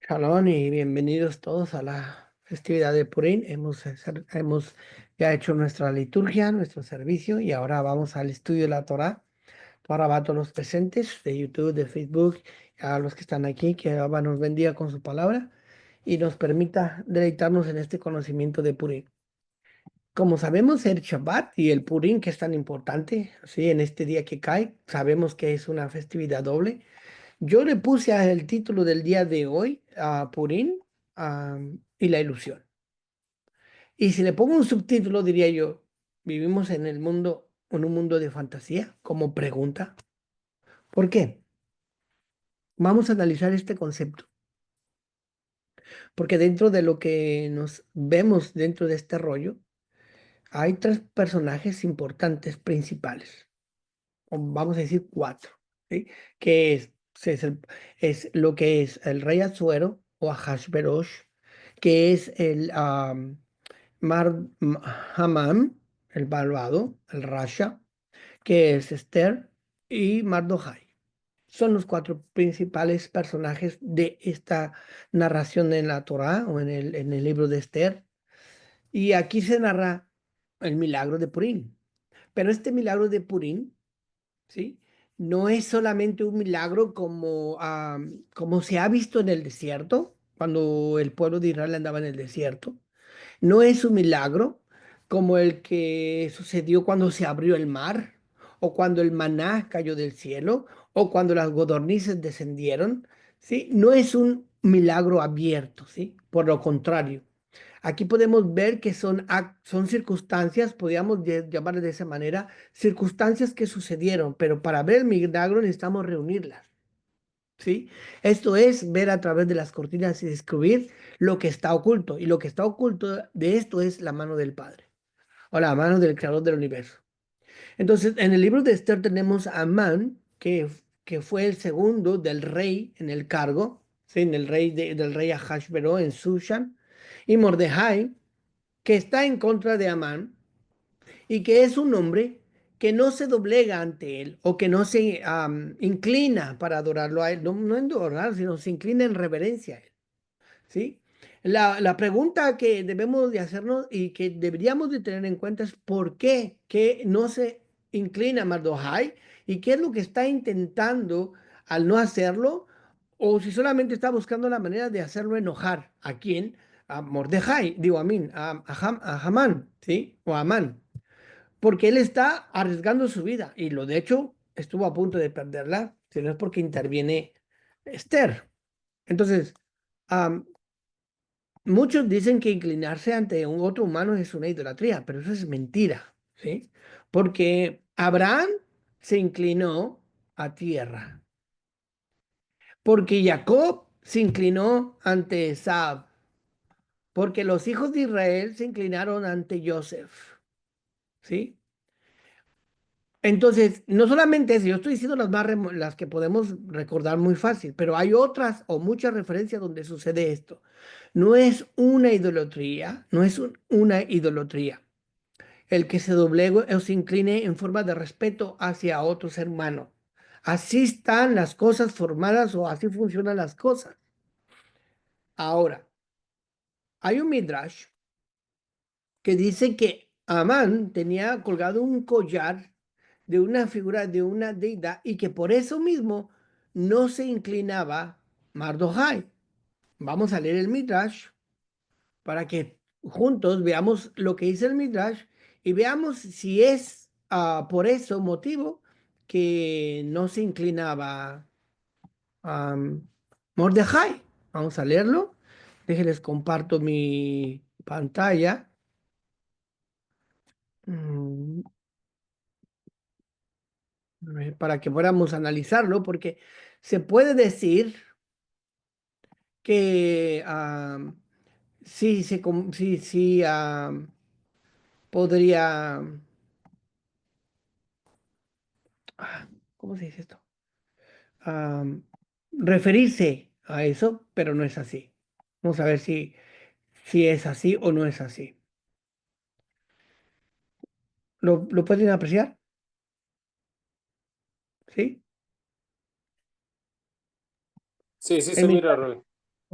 Shalom y bienvenidos todos a la festividad de Purim. Hemos ya hecho nuestra liturgia, nuestro servicio y ahora vamos al estudio de la Torá. Ahora va a todos los presentes de YouTube, de Facebook, a los que están aquí, que Abba nos bendiga con su palabra y nos permita deleitarnos en este conocimiento de Purim. Como sabemos, el Shabbat y el Purim, que es tan importante, ¿sí? En este día que cae, sabemos que es una festividad doble. Yo le puse el título del día de hoy a Purín y la ilusión. Y si le pongo un subtítulo, diría yo, vivimos en un mundo de fantasía, como pregunta. ¿Por qué? Vamos a analizar este concepto, porque dentro de lo que nos vemos dentro de este rollo, hay tres personajes importantes principales, o vamos a decir cuatro, ¿sí? Que es lo que es el rey Asuero o Ahasverosh, que es Mar Haman, el malvado, el Rasha, que es Esther y Mardochai. Son los cuatro principales personajes de esta narración en la Torá o en el libro de Esther. Y aquí se narra el milagro de Purim. Pero este milagro de Purim, ¿sí? No es solamente un milagro como se ha visto en el desierto, cuando el pueblo de Israel andaba en el desierto. No es un milagro como el que sucedió cuando se abrió el mar, o cuando el maná cayó del cielo, o cuando las godornices descendieron, ¿sí? No es un milagro abierto, ¿sí? Por lo contrario, aquí podemos ver que son circunstancias, podríamos llamarle de esa manera, circunstancias que sucedieron, pero para ver el milagro necesitamos reunirlas. ¿Sí? Esto es ver a través de las cortinas y descubrir lo que está oculto. Y lo que está oculto de esto es la mano del Padre o la mano del Creador del universo. Entonces, en el libro de Esther tenemos a Amán, que fue el segundo del rey en el cargo, ¿sí? En el del rey Ahasveró en Sushan, y Mordejai, que está en contra de Amán y que es un hombre que no se doblega ante él o que no se inclina para adorarlo a él, no en adorar, sino se inclina en reverencia a él, ¿sí? La pregunta que debemos de hacernos y que deberíamos de tener en cuenta es ¿por qué que no se inclina Mardochai y qué es lo que está intentando al no hacerlo o si solamente está buscando la manera de hacerlo enojar a quién, a Mordejai, digo a mí, a Hamán, ¿sí? O a Amán porque él está arriesgando su vida y lo de hecho estuvo a punto de perderla, si no es porque interviene Esther. Entonces, am, muchos dicen que inclinarse ante un otro humano es una idolatría, pero eso es mentira, ¿sí? Porque Abraham se inclinó a tierra, porque Jacob se inclinó ante Esab, porque los hijos de Israel se inclinaron ante Joseph, ¿sí? Entonces, no solamente eso, yo estoy diciendo las que podemos recordar muy fácil, pero hay otras o muchas referencias donde sucede esto. No es una idolatría, no es una idolatría. El que se doblegue o se incline en forma de respeto hacia otro ser humano. Así están las cosas formadas o así funcionan las cosas. Ahora, hay un midrash que dice que Amán tenía colgado un collar de una figura de una deidad y que por eso mismo no se inclinaba Mardochai. Vamos a leer el Midrash para que juntos veamos lo que dice el Midrash y veamos si es por eso motivo que no se inclinaba a Mordejai. Vamos a leerlo. Déjenles comparto mi pantalla. Mm, para que podamos analizarlo, porque se puede decir que sí, podría, ¿cómo se dice esto? Am, referirse a eso, pero no es así. Vamos a ver si es así o no es así. ¿Lo pueden apreciar? ¿Sí? Sí, sí El se mira, Midrash, Roy.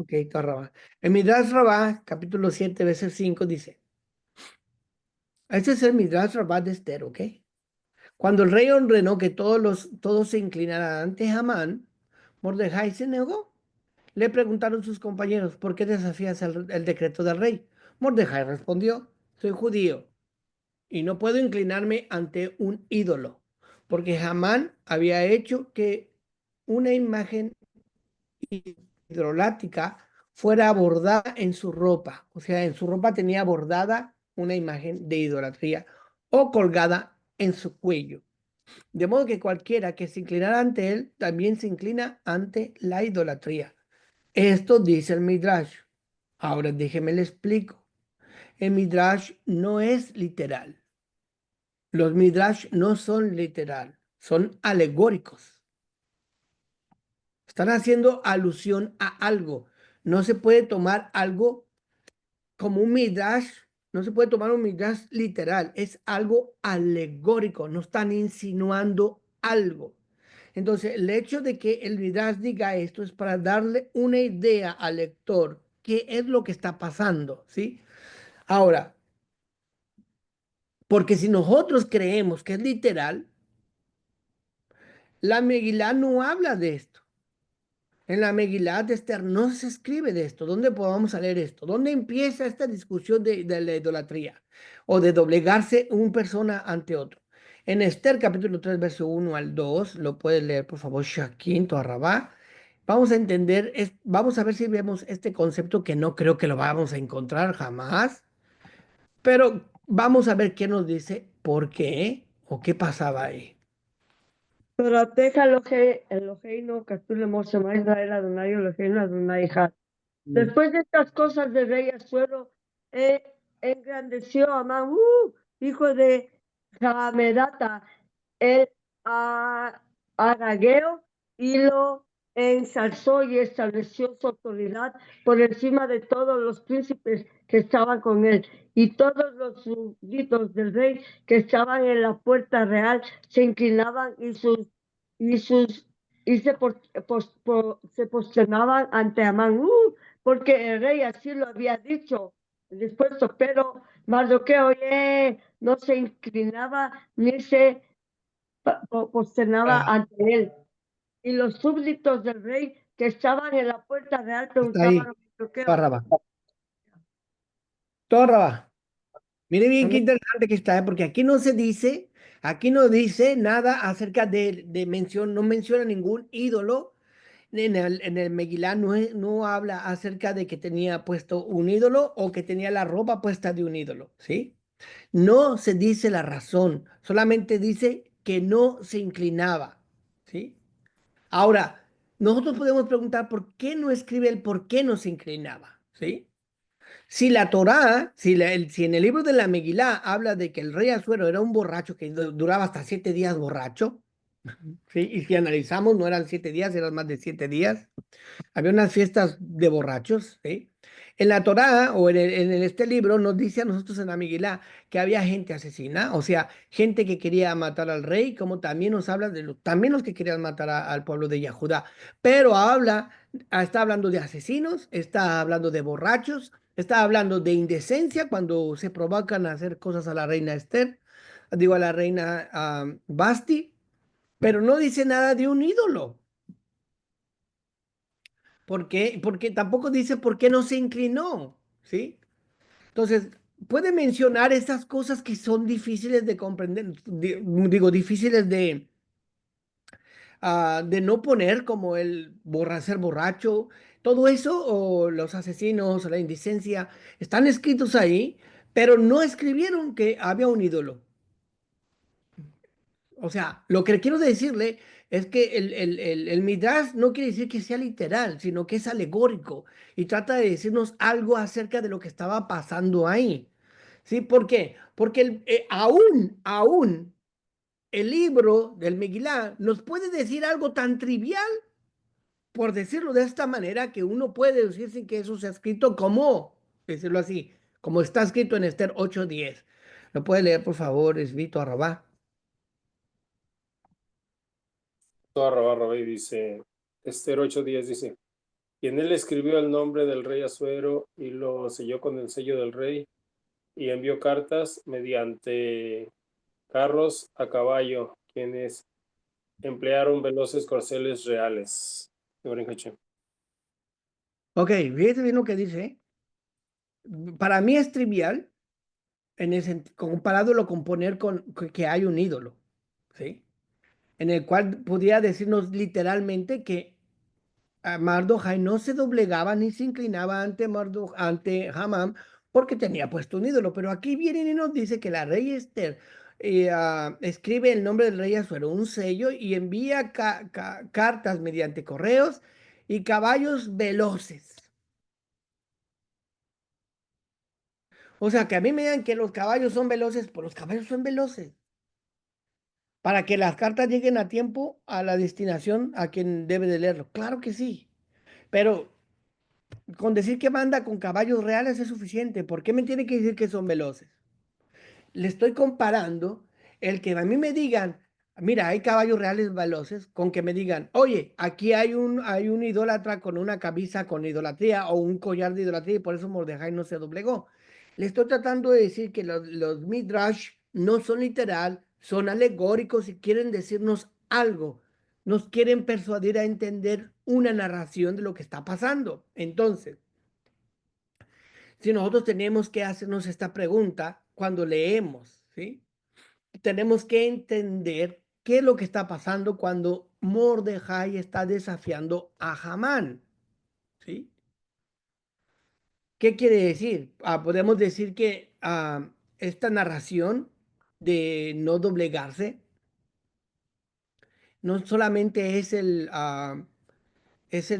Ok, Torah Rabá. En Midrash Rabá, capítulo 7, verso 5, dice, este es el Midrash Rabá de Esther, ¿ok? Cuando el rey ordenó que todos se inclinaran ante Hamán, Mordejai se negó. Le preguntaron sus compañeros, ¿por qué desafías el decreto del rey? Mordejai respondió, soy judío y no puedo inclinarme ante un ídolo, porque Hamán había hecho que una imagen hidrolática fuera bordada en su ropa. O sea, en su ropa tenía bordada una imagen de idolatría o colgada en su cuello. De modo que cualquiera que se inclinara ante él también se inclina ante la idolatría. Esto dice el Midrash. Ahora déjeme le explico. El Midrash no es literal. Los Midrash no son literal, son alegóricos. Están haciendo alusión a algo. No se puede tomar algo como un Midrash, no se puede tomar un Midrash literal, es algo alegórico, no están insinuando algo. Entonces, el hecho de que el Midrash diga esto es para darle una idea al lector qué es lo que está pasando, ¿sí? Ahora, porque si nosotros creemos que es literal, la Megilá no habla de esto. En la Megilá de Esther no se escribe de esto. ¿Dónde podemos leer esto? ¿Dónde empieza esta discusión de la idolatría o de doblegarse una persona ante otro? En Esther capítulo 3 verso 1 al 2 lo puede leer por favor Shaquín Toarrabá. Vamos a entender, vamos a ver si vemos este concepto que no creo que lo vamos a encontrar jamás, pero vamos a ver qué nos dice, por qué o qué pasaba ahí. תורתך Eloheinu, כתוב לאמור שמע ישראל אדוני אלוהינו אדוני אחד. Mm. Después de estas cosas del rey Asuero, engrandeció a Amán, hijo de Jamedata, el Agageo, y lo ensalzó y estableció su autoridad por encima de todos los príncipes que estaban con él. Y todos los súbditos del rey que estaban en la puerta real se inclinaban y sus y se posternaban ante Amán. Porque el rey así lo había dicho, dispuesto, pero Mardoqueo no se inclinaba ni se posternaba Ah, ante él. Y los súbditos del rey que estaban en la puerta real está preguntaban ahí, a Mardoqueo. Toarrabá. Toarrabá. Mire bien qué Amén. interesante que está, porque aquí no dice nada acerca de mención, no menciona ningún ídolo. En el Megilá no habla acerca de que tenía puesto un ídolo o que tenía la ropa puesta de un ídolo, ¿sí? No se dice la razón, solamente dice que no se inclinaba, ¿sí? Ahora, nosotros podemos preguntar por qué no escribe el por qué no se inclinaba, ¿sí? Si la Torá, si en el libro de la Megilá habla de que el rey Asuero era un borracho que duraba hasta 7 días borracho, ¿sí? Y si analizamos, no eran 7 días, eran más de 7 días. Había unas fiestas de borrachos, ¿sí? En la Torá o este libro nos dice a nosotros en la Megilá que había gente asesina, o sea, gente que quería matar al rey, como también nos habla también los que querían matar al pueblo de Yahudá. Pero está hablando de asesinos, está hablando de borrachos, está hablando de indecencia cuando se provocan a hacer cosas a la reina Esther, digo a la reina Basti, pero no dice nada de un ídolo. ¿Por qué? Porque tampoco dice por qué no se inclinó, ¿sí? Entonces, puede mencionar esas cosas que son difíciles de comprender, digo, difíciles de no poner, como ser borracho, todo eso, o los asesinos, o la indecencia, están escritos ahí, pero no escribieron que había un ídolo. O sea, lo que quiero decirle es que el Midrash no quiere decir que sea literal, sino que es alegórico y trata de decirnos algo acerca de lo que estaba pasando ahí. ¿Sí? ¿Por qué? Porque aún el libro del Megilá nos puede decir algo tan trivial, por decirlo de esta manera, que uno puede decir sin que eso sea escrito como, decirlo así, como está escrito en Esther 8:10. ¿Lo puede leer, por favor, Esvito Arrabá? Toda Rabá Rabí dice, Esther 8:10 dice, Y en él escribió el nombre del rey Asuero y lo selló con el sello del rey y envió cartas mediante carros a caballo, quienes emplearon veloces corceles reales. Ok, fíjate bien lo que dice. Para mí es trivial, comparado lo con poner que hay un ídolo, ¿sí? En el cual podría decirnos literalmente que Mardochai no se doblegaba ni se inclinaba ante Hamán porque tenía puesto un ídolo. Pero aquí viene y nos dice que la rey Esther escribe el nombre del rey Asuero, un sello, y envía cartas mediante correos y caballos veloces. O sea, que a mí me digan que los caballos son veloces, pues los caballos son veloces. Para que las cartas lleguen a tiempo a la destinación a quien debe de leerlo. Claro que sí. Pero con decir que manda con caballos reales es suficiente. ¿Por qué me tiene que decir que son veloces? Le estoy comparando el que a mí me digan, mira, hay caballos reales veloces, con que me digan, oye, aquí hay un idólatra con una camisa con idolatría o un collar de idolatría y por eso Mordejai no se doblegó. Le estoy tratando de decir que los Midrash no son literal, son alegóricos y quieren decirnos algo. Nos quieren persuadir a entender una narración de lo que está pasando. Entonces, si nosotros tenemos que hacernos esta pregunta cuando leemos, ¿sí? Tenemos que entender qué es lo que está pasando cuando Mordejai está desafiando a Hamán, ¿sí? ¿Qué quiere decir? Podemos decir que esta narración de no doblegarse no solamente es el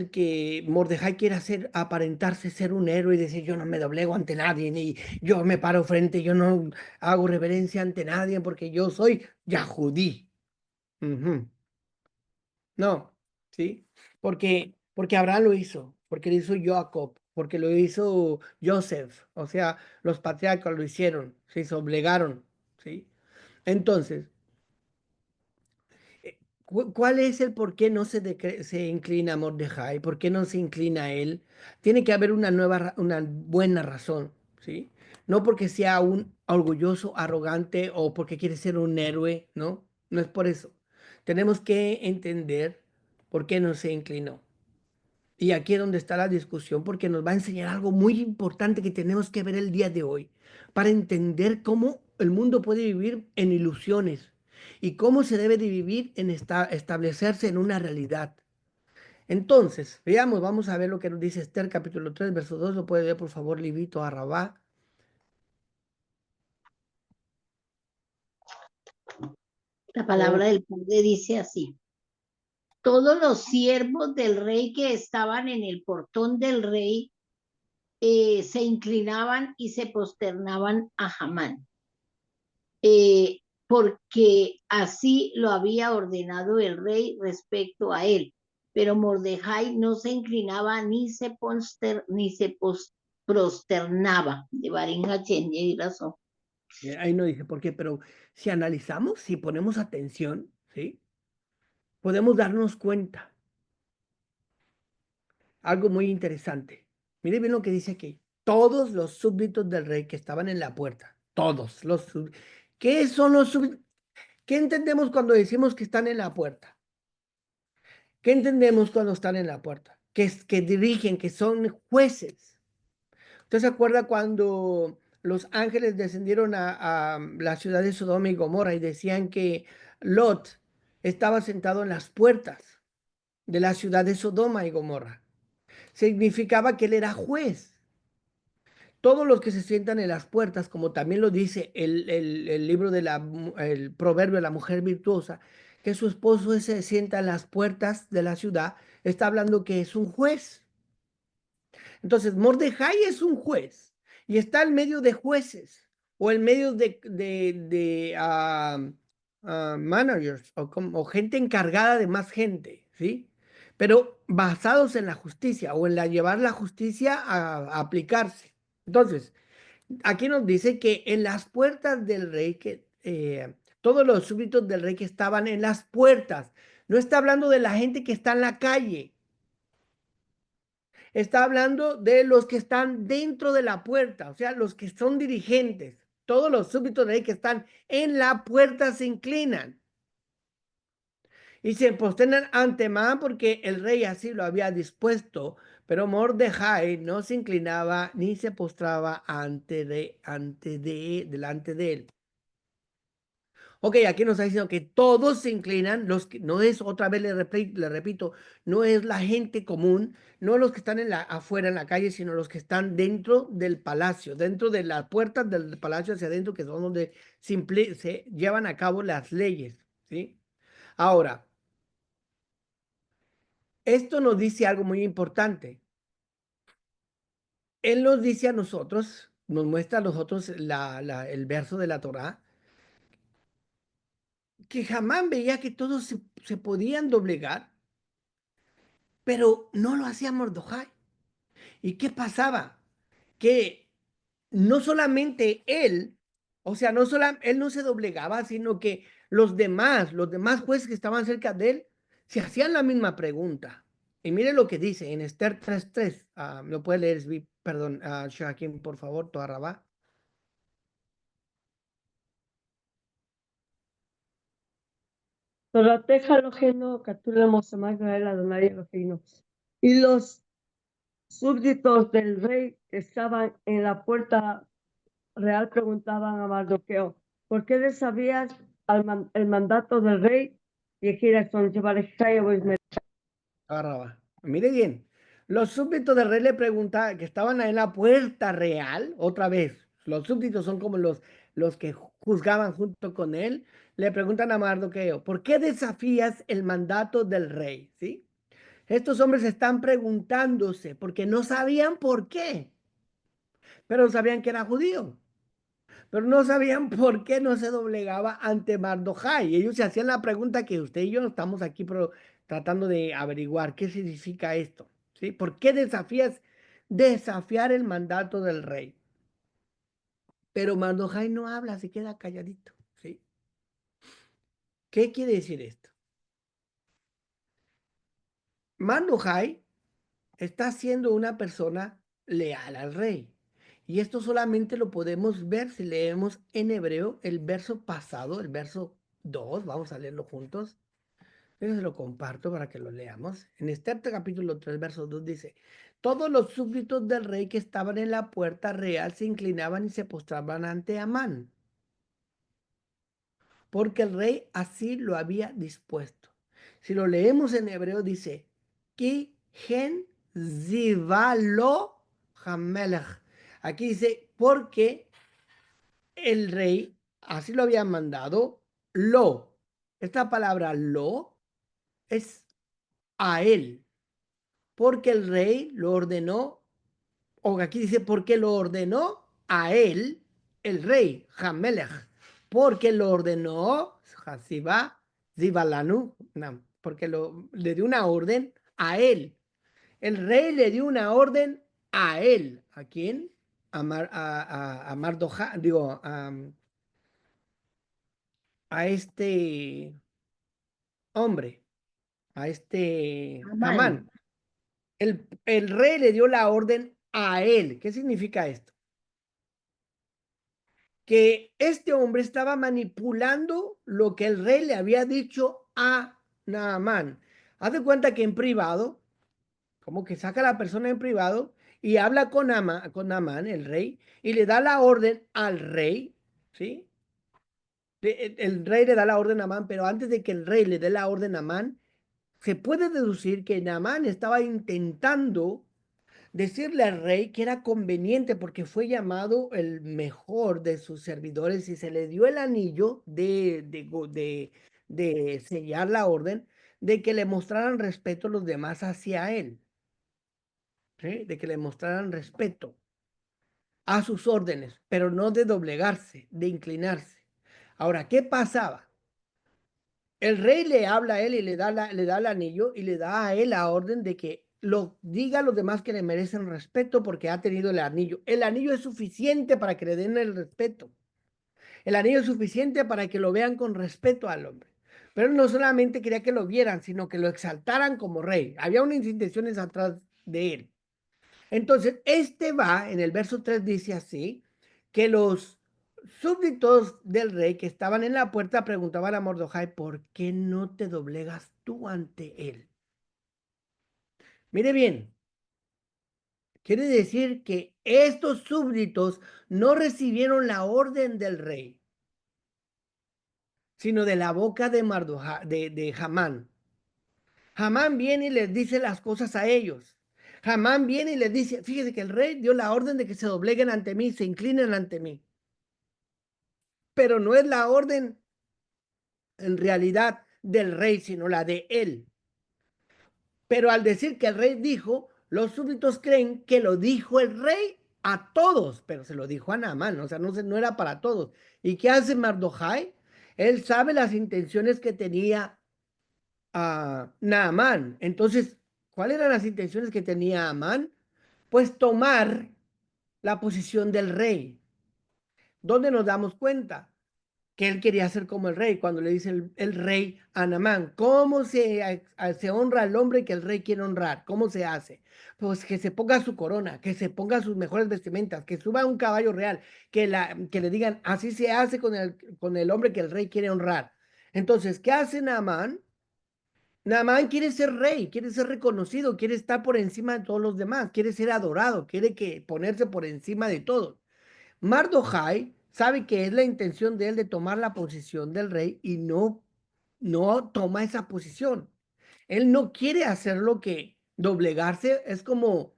que Mordejai quiere hacer aparentarse ser un héroe y decir yo no me doblego ante nadie, ni yo me paro frente, yo no hago reverencia ante nadie porque yo soy Yahudí. Ujú. No, ¿sí? Porque Abraham lo hizo, porque lo hizo Jacob, porque lo hizo Joseph, o sea, los patriarcas lo hicieron, se obligaron, ¿sí? Entonces, ¿cuál es el por qué no se inclina Mordejai? ¿Por qué no se inclina él? Tiene que haber una buena razón, ¿sí? No porque sea un orgulloso, arrogante o porque quiere ser un héroe, ¿no? No es por eso. Tenemos que entender por qué no se inclinó. Y aquí es donde está la discusión, porque nos va a enseñar algo muy importante que tenemos que ver el día de hoy, para entender cómo el mundo puede vivir en ilusiones y cómo se debe de vivir en establecerse en una realidad. Entonces, veamos, vamos a ver lo que nos dice Esther capítulo 3 verso 2. Lo puede ver, por favor, Livito a Rabá. La palabra del Padre dice así: todos los siervos del rey que estaban en el portón del rey se inclinaban y se posternaban a Hamán, porque así lo había ordenado el rey respecto a él. Pero Mordejai no se inclinaba ni se prosternaba. De Barín Hachén, y razón. Ahí no dice por qué, pero si analizamos, si ponemos atención, ¿sí? Podemos darnos cuenta algo muy interesante. Mire bien lo que dice aquí. Todos los súbditos del rey que estaban en la puerta, todos los súbditos. ¿Qué son los súbditos? ¿Qué entendemos cuando decimos que están en la puerta? ¿Qué entendemos cuando están en la puerta? Que dirigen, que son jueces. ¿Usted se acuerda cuando los ángeles descendieron a la ciudad de Sodoma y Gomorra y decían que Lot estaba sentado en las puertas de la ciudad de Sodoma y Gomorra? Significaba que él era juez. Todos los que se sientan en las puertas, como también lo dice el libro el proverbio de la mujer virtuosa, que su esposo se sienta en las puertas de la ciudad, está hablando que es un juez. Entonces, Mordejai es un juez y está en medio de jueces o en medio de managers o gente encargada de más gente, ¿sí? Pero basados en la justicia o en llevar la justicia a aplicarse. Entonces, aquí nos dice que en las puertas del rey, que todos los súbditos del rey que estaban en las puertas, no está hablando de la gente que está en la calle. está hablando de los que están dentro de la puerta, o sea, los que son dirigentes. Todos los súbditos del rey que están en la puerta se inclinan y se posternan ante Amán porque el rey así lo había dispuesto, pero Mordejai no se inclinaba ni se postraba delante de él. Ok, aquí nos está diciendo que todos se inclinan, los que no es, otra vez le repito, no es la gente común, no los que están afuera en la calle, sino los que están dentro del palacio, dentro de las puertas del palacio hacia adentro, que son donde se llevan a cabo las leyes, ¿sí? Ahora, esto nos dice algo muy importante. Él nos dice a nosotros, nos muestra a nosotros el verso de la Torá, que jamás veía que todos se podían doblegar, pero no lo hacía Mordejai. ¿Y qué pasaba? Que no solamente él, o sea, él no se doblegaba, sino que los demás jueces que estaban cerca de él, se hacían la misma pregunta. Y mire lo que dice en Esther 3:3. Lo puede leer, perdón, Shaquín, por favor, Toa Rabá. Torateja Eloheinu, Catula Mosamá Israel Adonai Eloheinu. Y los súbditos del rey que estaban en la puerta real preguntaban a Mardoqueo, ¿por qué desafías el mandato del rey? Y aquí son Toa Mire bien, los súbditos del rey le preguntaban que estaban en la puerta real, otra vez, los súbditos son como los que juzgaban junto con él, le preguntan a Mardoqueo, ¿por qué desafías el mandato del rey? ¿Sí? Estos hombres están preguntándose porque no sabían por qué, pero sabían que era judío, pero no sabían por qué no se doblegaba ante Mardokhai. Ellos se hacían la pregunta que usted y yo estamos aquí tratando de averiguar qué significa esto, ¿sí? ¿Por qué desafiar el mandato del rey? Pero Mardokhai no habla, se queda calladito, ¿sí? ¿Qué quiere decir esto? Mardokhai está siendo una persona leal al rey. Y esto solamente lo podemos ver si leemos en hebreo el verso pasado, el verso 2. Vamos a leerlo juntos. Yo se lo comparto para que lo leamos. En este capítulo 3, verso 2 dice, todos los súbditos del rey que estaban en la puerta real se inclinaban y se postraban ante Amán, porque el rey así lo había dispuesto. Si lo leemos en hebreo dice, Ki gen zivalo hamelech. Aquí dice, porque el rey así lo había mandado, lo. Esta palabra lo es a él, porque el rey lo ordenó, o aquí dice, porque lo ordenó a él, el rey, Hamelech, porque lo ordenó, Hasiba, Zibalanu, no, porque le dio una orden a él. El rey le dio una orden a él. ¿A quién? A Mardoja, digo, a este hombre, a este Amán. Hamán. El rey le dio la orden a él. ¿Qué significa esto? Que este hombre estaba manipulando lo que el rey le había dicho a Naamán. Haz de cuenta que en privado, como que saca a la persona en privado y habla con Naamán, el rey, y le da la orden al rey, ¿sí? El rey le da la orden a Naamán, pero antes de que el rey le dé la orden a Naamán, se puede deducir que Naamán estaba intentando decirle al rey que era conveniente porque fue llamado el mejor de sus servidores y se le dio el anillo de sellar la orden de que le mostraran respeto los demás hacia él, ¿sí? De que le mostraran respeto a sus órdenes, pero no de doblegarse, de inclinarse. Ahora, ¿qué pasaba? El rey le habla a él y le da el anillo y le da a él la orden de que lo diga a los demás que le merecen respeto porque ha tenido el anillo. El anillo es suficiente para que le den el respeto. El anillo es suficiente para que lo vean con respeto al hombre. Pero él no solamente quería que lo vieran, sino que lo exaltaran como rey. Había unas intenciones atrás de él. Entonces, en el verso 3 dice así, que los súbditos del rey que estaban en la puerta preguntaban a Mardokhai, ¿por qué no te doblegas tú ante él? Mire bien, quiere decir que estos súbditos no recibieron la orden del rey, sino de la boca de de Hamán. Hamán viene y les dice las cosas a ellos. Hamán viene y les dice, fíjese que el rey dio la orden de que se dobleguen ante mí, se inclinen ante mí. Pero no es la orden en realidad del rey, sino la de él. Pero al decir que el rey dijo, los súbditos creen que lo dijo el rey a todos, pero se lo dijo a Naamán, o sea, no era para todos. ¿Y qué hace Mardokhai? Él sabe las intenciones que tenía Naamán. Entonces, ¿cuáles eran las intenciones que tenía Amán? Pues tomar la posición del rey. ¿Dónde nos damos cuenta? Que él quería ser como el rey, cuando le dice el rey a Naamán, ¿cómo se honra al hombre que el rey quiere honrar? ¿Cómo se hace? Pues que se ponga su corona, que se ponga sus mejores vestimentas, que suba a un caballo real, que le digan, así se hace con el hombre que el rey quiere honrar. Entonces, ¿qué hace Naamán? Naamán quiere ser rey, quiere ser reconocido, quiere estar por encima de todos los demás, quiere ser adorado, quiere ponerse por encima de todos. Mardokhai sabe que es la intención de él de tomar la posición del rey y no toma esa posición. Él no quiere hacer lo que doblegarse es como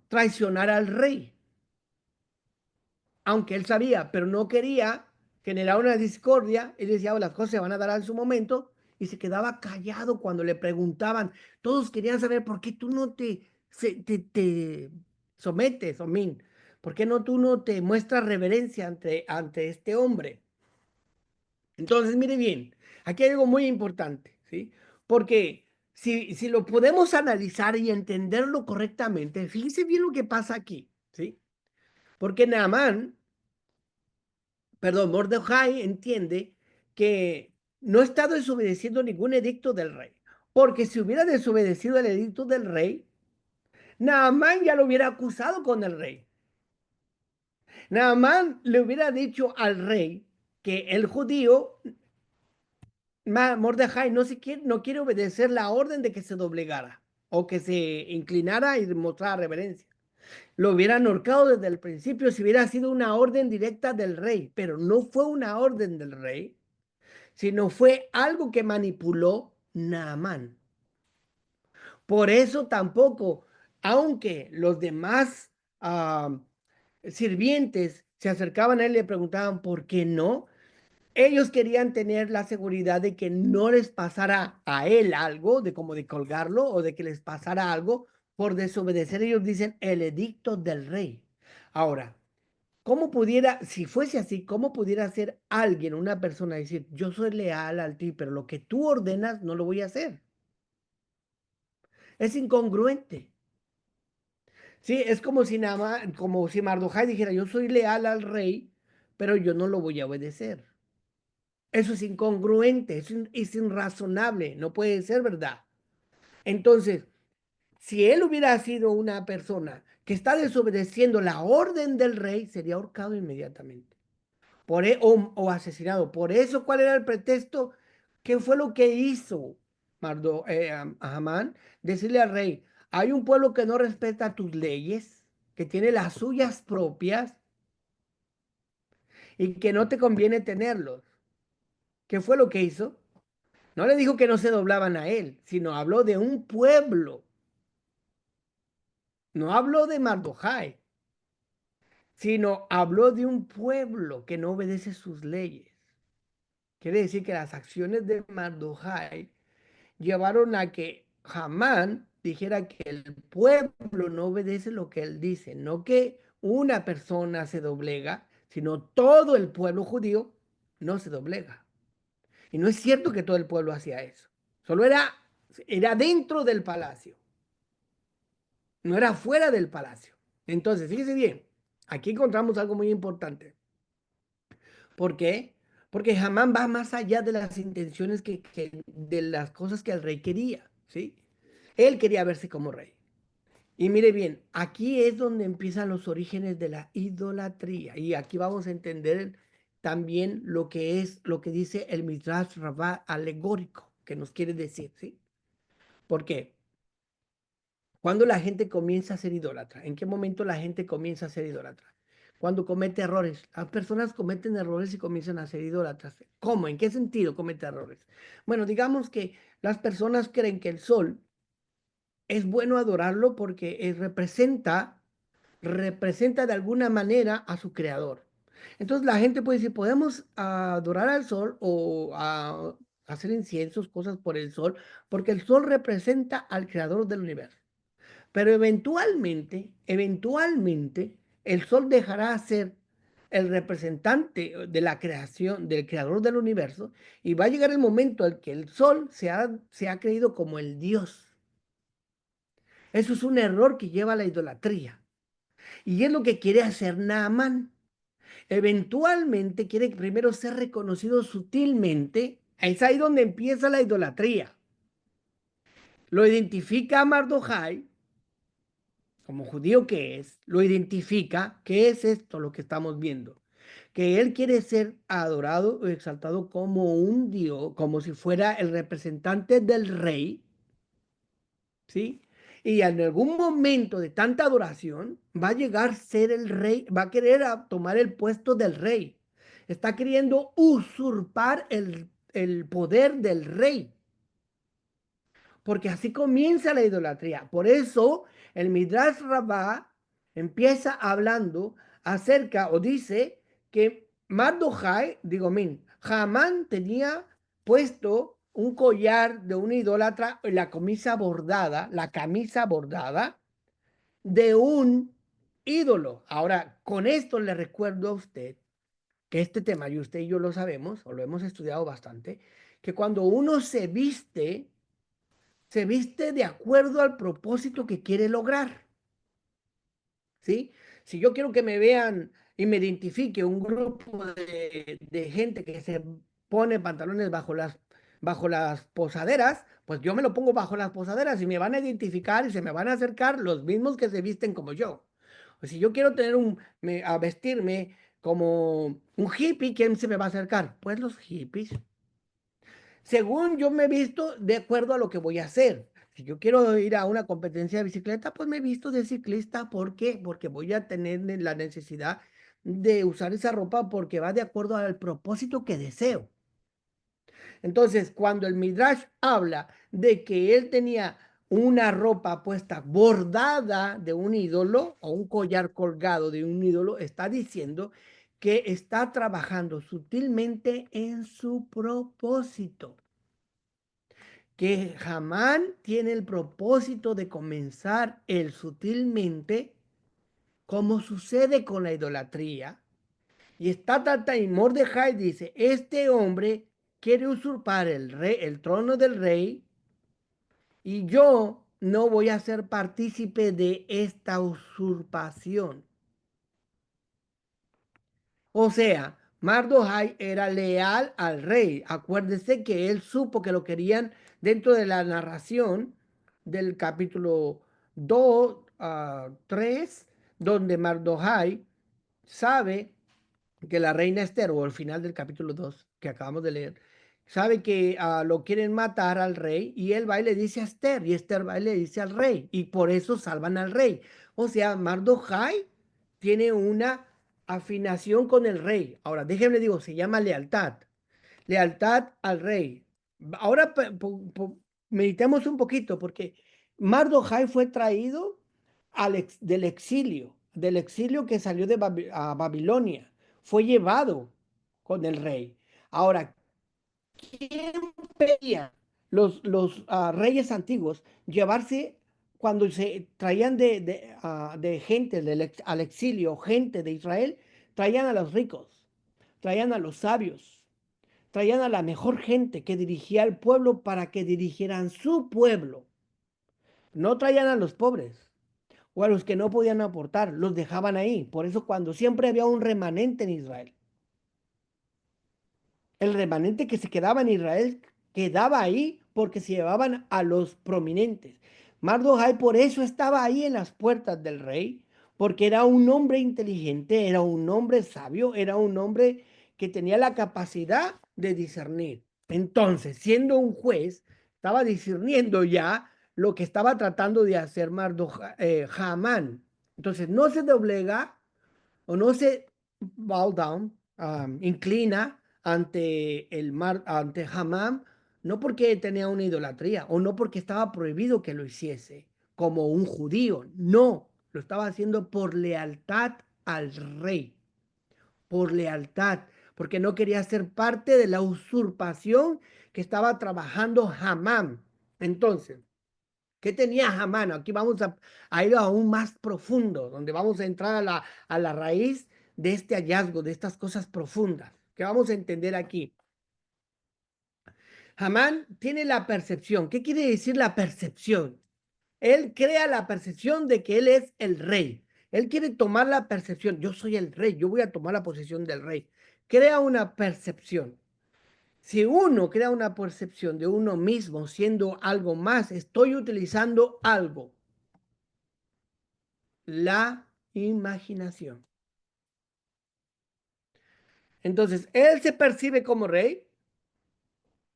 traicionar al rey, aunque él sabía, pero no quería generar una discordia. Él decía, "Oh, las cosas se van a dar en su momento", y se quedaba callado cuando le preguntaban. Todos querían saber por qué tú no te sometes, Omin. ¿Por qué no tú no te muestras reverencia ante este hombre? Entonces, mire bien, aquí hay algo muy importante, ¿sí? Porque si lo podemos analizar y entenderlo correctamente, fíjese bien lo que pasa aquí, ¿sí? Porque Mordejai entiende que no está desobedeciendo ningún edicto del rey, porque si hubiera desobedecido el edicto del rey, Naamán ya lo hubiera acusado con el rey. Naamán le hubiera dicho al rey que el judío Mordejai no quiere obedecer la orden de que se doblegara o que se inclinara y mostrara reverencia. Lo hubieran ahorcado desde el principio si hubiera sido una orden directa del rey, pero no fue una orden del rey, sino fue algo que manipuló Naamán. Por eso tampoco, aunque los demás sirvientes se acercaban a él y le preguntaban por qué no, ellos querían tener la seguridad de que no les pasara a él algo, de como de colgarlo o de que les pasara algo por desobedecer. Ellos dicen el edicto del rey. Ahora, ¿cómo pudiera, si fuese así, cómo pudiera ser alguien, una persona, decir, yo soy leal al ti, pero lo que tú ordenas no lo voy a hacer? Es incongruente. Sí, es como si como si Mardokhai dijera, yo soy leal al rey, pero yo no lo voy a obedecer. Eso es incongruente, es irrazonable, no puede ser verdad. Entonces, si él hubiera sido una persona que está desobedeciendo la orden del rey, sería ahorcado inmediatamente. O asesinado. Por eso, ¿cuál era el pretexto? ¿Qué fue lo que hizo Amán? Decirle al rey, hay un pueblo que no respeta tus leyes, que tiene las suyas propias y que no te conviene tenerlos. ¿Qué fue lo que hizo? No le dijo que no se doblaban a él, sino habló de un pueblo. No habló de Mardokhai, sino habló de un pueblo que no obedece sus leyes. Quiere decir que las acciones de Mardokhai llevaron a que Hamán dijera que el pueblo no obedece lo que él dice, no que una persona se doblega, sino todo el pueblo judío no se doblega. Y no es cierto que todo el pueblo hacía eso. Solo era dentro del palacio, no era fuera del palacio. Entonces, fíjese bien, aquí encontramos algo muy importante. ¿Por qué? Porque Hamán va más allá de las intenciones de las cosas que el rey quería, ¿sí? Él quería verse como rey. Y mire bien, aquí es donde empiezan los orígenes de la idolatría. Y aquí vamos a entender también lo que es, lo que dice el Midrash Rabbah alegórico, que nos quiere decir, ¿sí? ¿Por qué? Cuando la gente comienza a ser idólatra, ¿en qué momento la gente comienza a ser idólatra? Cuando comete errores. Las personas cometen errores y comienzan a ser idólatras. ¿Cómo? ¿En qué sentido comete errores? Bueno, digamos que las personas creen que el sol es bueno adorarlo porque representa de alguna manera a su creador. Entonces la gente puede decir, podemos adorar al sol o hacer inciensos, cosas por el sol, porque el sol representa al creador del universo. Pero eventualmente, el sol dejará de ser el representante de la creación, del creador del universo, y va a llegar el momento en que el sol se ha creído como el Dios. Eso es un error que lleva a la idolatría. Y es lo que quiere hacer Naamán. Eventualmente quiere primero ser reconocido sutilmente. Es ahí donde empieza la idolatría. Lo identifica a Mardochai como judío que es, lo identifica, ¿qué es esto lo que estamos viendo? Que él quiere ser adorado o exaltado como un dios, como si fuera el representante del rey, ¿sí? Y en algún momento de tanta adoración va a llegar a ser el rey, va a querer tomar el puesto del rey. Está queriendo usurpar el poder del rey, porque así comienza la idolatría. Por eso el Midrash Rabbah empieza hablando acerca o dice que Mardochai, digo, Hamán tenía puesto un collar de una idólatra, la camisa bordada de un ídolo. Ahora, con esto le recuerdo a usted que este tema, y usted y yo lo sabemos, o lo hemos estudiado bastante, que cuando uno se viste de acuerdo al propósito que quiere lograr, ¿sí? Si yo quiero que me vean y me identifique un grupo de gente que se pone pantalones bajo las posaderas, pues yo me lo pongo bajo las posaderas y me van a identificar y se me van a acercar los mismos que se visten como yo. O si yo quiero a vestirme como un hippie, ¿quién se me va a acercar? Pues los hippies. Según yo me he visto de acuerdo a lo que voy a hacer. Si yo quiero ir a una competencia de bicicleta, pues me he visto de ciclista. ¿Por qué? Porque voy a tener la necesidad de usar esa ropa porque va de acuerdo al propósito que deseo. Entonces, cuando el Midrash habla de que él tenía una ropa puesta bordada de un ídolo o un collar colgado de un ídolo, está diciendo que está trabajando sutilmente en su propósito, que Hamán tiene el propósito de comenzar él sutilmente, como sucede con la idolatría. Y y Mordejai dice, este hombre quiere usurpar el trono del rey, y yo no voy a ser partícipe de esta usurpación. O sea, Mardochai era leal al rey. Acuérdese que él supo que lo querían dentro de la narración del capítulo 2 a 3, donde Mardochai sabe que la reina Esther, o al final del capítulo 2 que acabamos de leer, sabe que lo quieren matar al rey, y él va y le dice a Esther, y Esther va y le dice al rey, y por eso salvan al rey. O sea, Mardochai tiene una afinación con el rey. Ahora, déjenme digo, se llama lealtad. Lealtad al rey. Ahora meditemos un poquito, porque Mardochai fue traído del exilio que salió de a Babilonia. Fue llevado con el rey. Ahora, ¿quién pedía los reyes antiguos llevarse cuando se traían de gente al exilio, gente de Israel? Traían a los ricos, traían a los sabios, traían a la mejor gente que dirigía al pueblo para que dirigieran su pueblo. No traían a los pobres o a los que no podían aportar, los dejaban ahí. Por eso cuando siempre había un remanente en Israel, el remanente que se quedaba en Israel quedaba ahí porque se llevaban a los prominentes. Mardokhai por eso estaba ahí en las puertas del rey, porque era un hombre inteligente, era un hombre sabio, era un hombre que tenía la capacidad de discernir. Entonces, siendo un juez, estaba discerniendo ya lo que estaba tratando de hacer Hamán. Entonces, no se doblega o no se bow down, inclina ante Hamán, no porque tenía una idolatría o no porque estaba prohibido que lo hiciese como un judío, no, lo estaba haciendo por lealtad al rey, por lealtad, porque no quería ser parte de la usurpación que estaba trabajando Hamán. Entonces, ¿qué tenía Hamán? Aquí vamos a ir aún más profundo, donde vamos a entrar a la raíz de este hallazgo, de estas cosas profundas, que vamos a entender aquí. Hamán tiene la percepción. ¿Qué quiere decir la percepción? Él crea la percepción de que él es el rey. Él quiere tomar la percepción. Yo soy el rey, yo voy a tomar la posesión del rey. Crea una percepción. Si uno crea una percepción de uno mismo siendo algo más, estoy utilizando algo. La imaginación. Entonces, él se percibe como rey.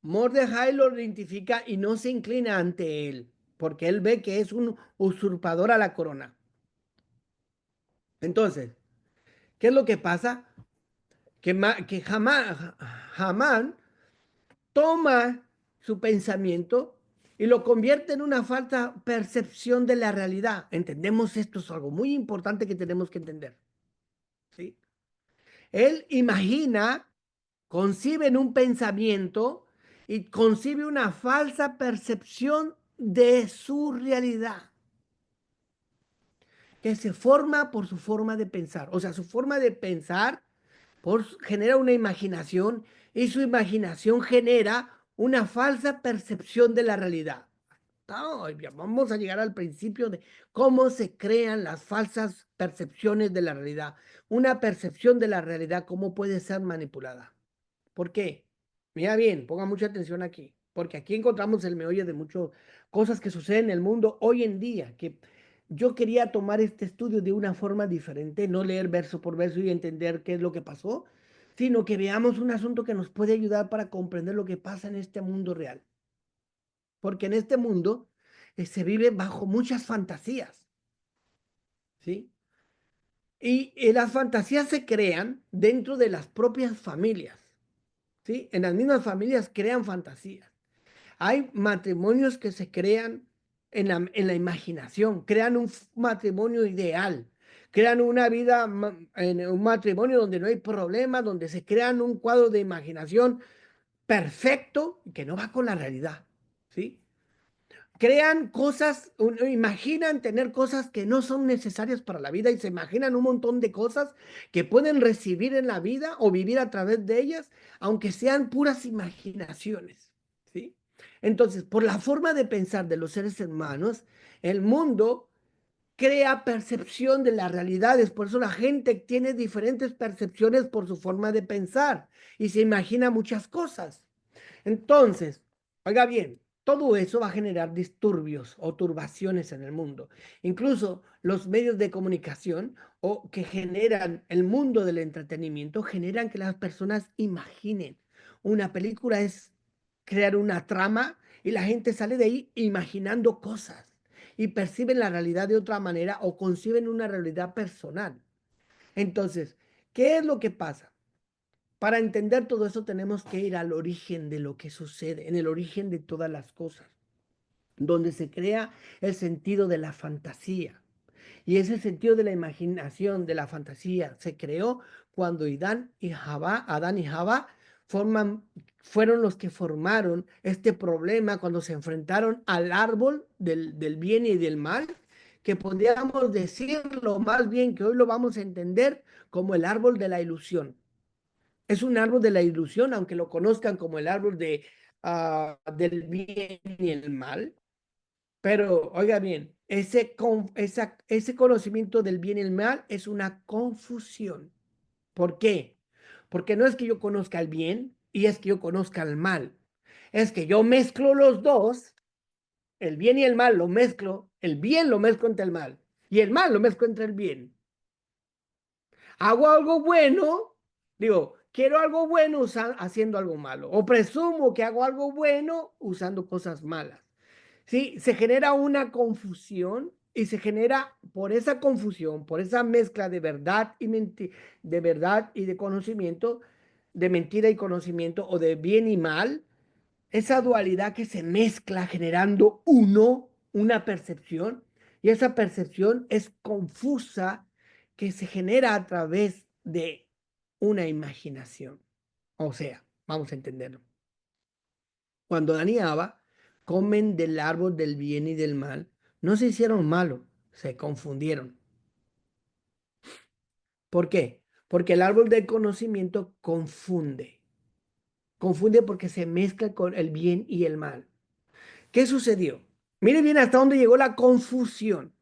Mordejai lo identifica y no se inclina ante él, porque él ve que es un usurpador a la corona. Entonces, ¿qué es lo que pasa? Que Hamán toma su pensamiento y lo convierte en una falsa percepción de la realidad. ¿Entendemos esto? Es algo muy importante que tenemos que entender. ¿Sí? Él imagina, concibe en un pensamiento y concibe una falsa percepción de su realidad, que se forma por su forma de pensar. O sea, su forma de pensar genera una imaginación y su imaginación genera una falsa percepción de la realidad. Vamos a llegar al principio de cómo se crean las falsas percepciones de la realidad. Una percepción de la realidad, cómo puede ser manipulada. ¿Por qué? Mira bien, ponga mucha atención aquí, porque aquí encontramos el meollo de muchas cosas que suceden en el mundo hoy en día, que yo quería tomar este estudio de una forma diferente, no leer verso por verso y entender qué es lo que pasó, sino que veamos un asunto que nos puede ayudar para comprender lo que pasa en este mundo real. Porque en este mundo se vive bajo muchas fantasías, ¿sí? Y las fantasías se crean dentro de las propias familias, ¿sí? En las mismas familias crean fantasías. Hay matrimonios que se crean en la imaginación, crean un matrimonio ideal, crean una vida, en un matrimonio donde no hay problemas, donde se crean un cuadro de imaginación perfecto que no va con la realidad, ¿sí? Crean cosas, imaginan tener cosas que no son necesarias para la vida y se imaginan un montón de cosas que pueden recibir en la vida o vivir a través de ellas, aunque sean puras imaginaciones, ¿sí? Entonces, por la forma de pensar de los seres humanos, el mundo crea percepción de las realidades, por eso la gente tiene diferentes percepciones por su forma de pensar y se imagina muchas cosas. Entonces, oiga bien, todo eso va a generar disturbios o turbaciones en el mundo. Incluso los medios de comunicación o que generan el mundo del entretenimiento generan que las personas imaginen. Una película es crear una trama y la gente sale de ahí imaginando cosas y perciben la realidad de otra manera o conciben una realidad personal. Entonces, ¿qué es lo que pasa? Para entender todo eso tenemos que ir al origen de lo que sucede, en el origen de todas las cosas, donde se crea el sentido de la fantasía. Y ese sentido de la imaginación, de la fantasía, se creó cuando Adán y Jabá fueron los que formaron este problema cuando se enfrentaron al árbol del bien y del mal, que podríamos decirlo más bien que hoy lo vamos a entender como el árbol de la ilusión. Es un árbol de la ilusión, aunque lo conozcan como el árbol del bien y el mal. Pero, oiga bien, ese conocimiento del bien y el mal es una confusión. ¿Por qué? Porque no es que yo conozca el bien y es que yo conozca el mal. Es que yo mezclo los dos, el bien y el mal lo mezclo El bien lo mezclo entre el mal y el mal lo mezclo entre el bien. Hago algo bueno, digo, quiero algo bueno haciendo algo malo, o presumo que hago algo bueno usando cosas malas. ¿Sí? Se genera una confusión y se genera por esa confusión, por esa mezcla de verdad y de verdad y de conocimiento, de mentira y conocimiento, o de bien y mal, esa dualidad que se mezcla generando una percepción, y esa percepción es confusa, que se genera a través de una imaginación. O sea, vamos a entenderlo. Cuando Adán y Eva comen del árbol del bien y del mal, no se hicieron malos, se confundieron. ¿Por qué? Porque el árbol del conocimiento confunde. Confunde porque se mezcla con el bien y el mal. ¿Qué sucedió? Mire bien hasta dónde llegó la confusión.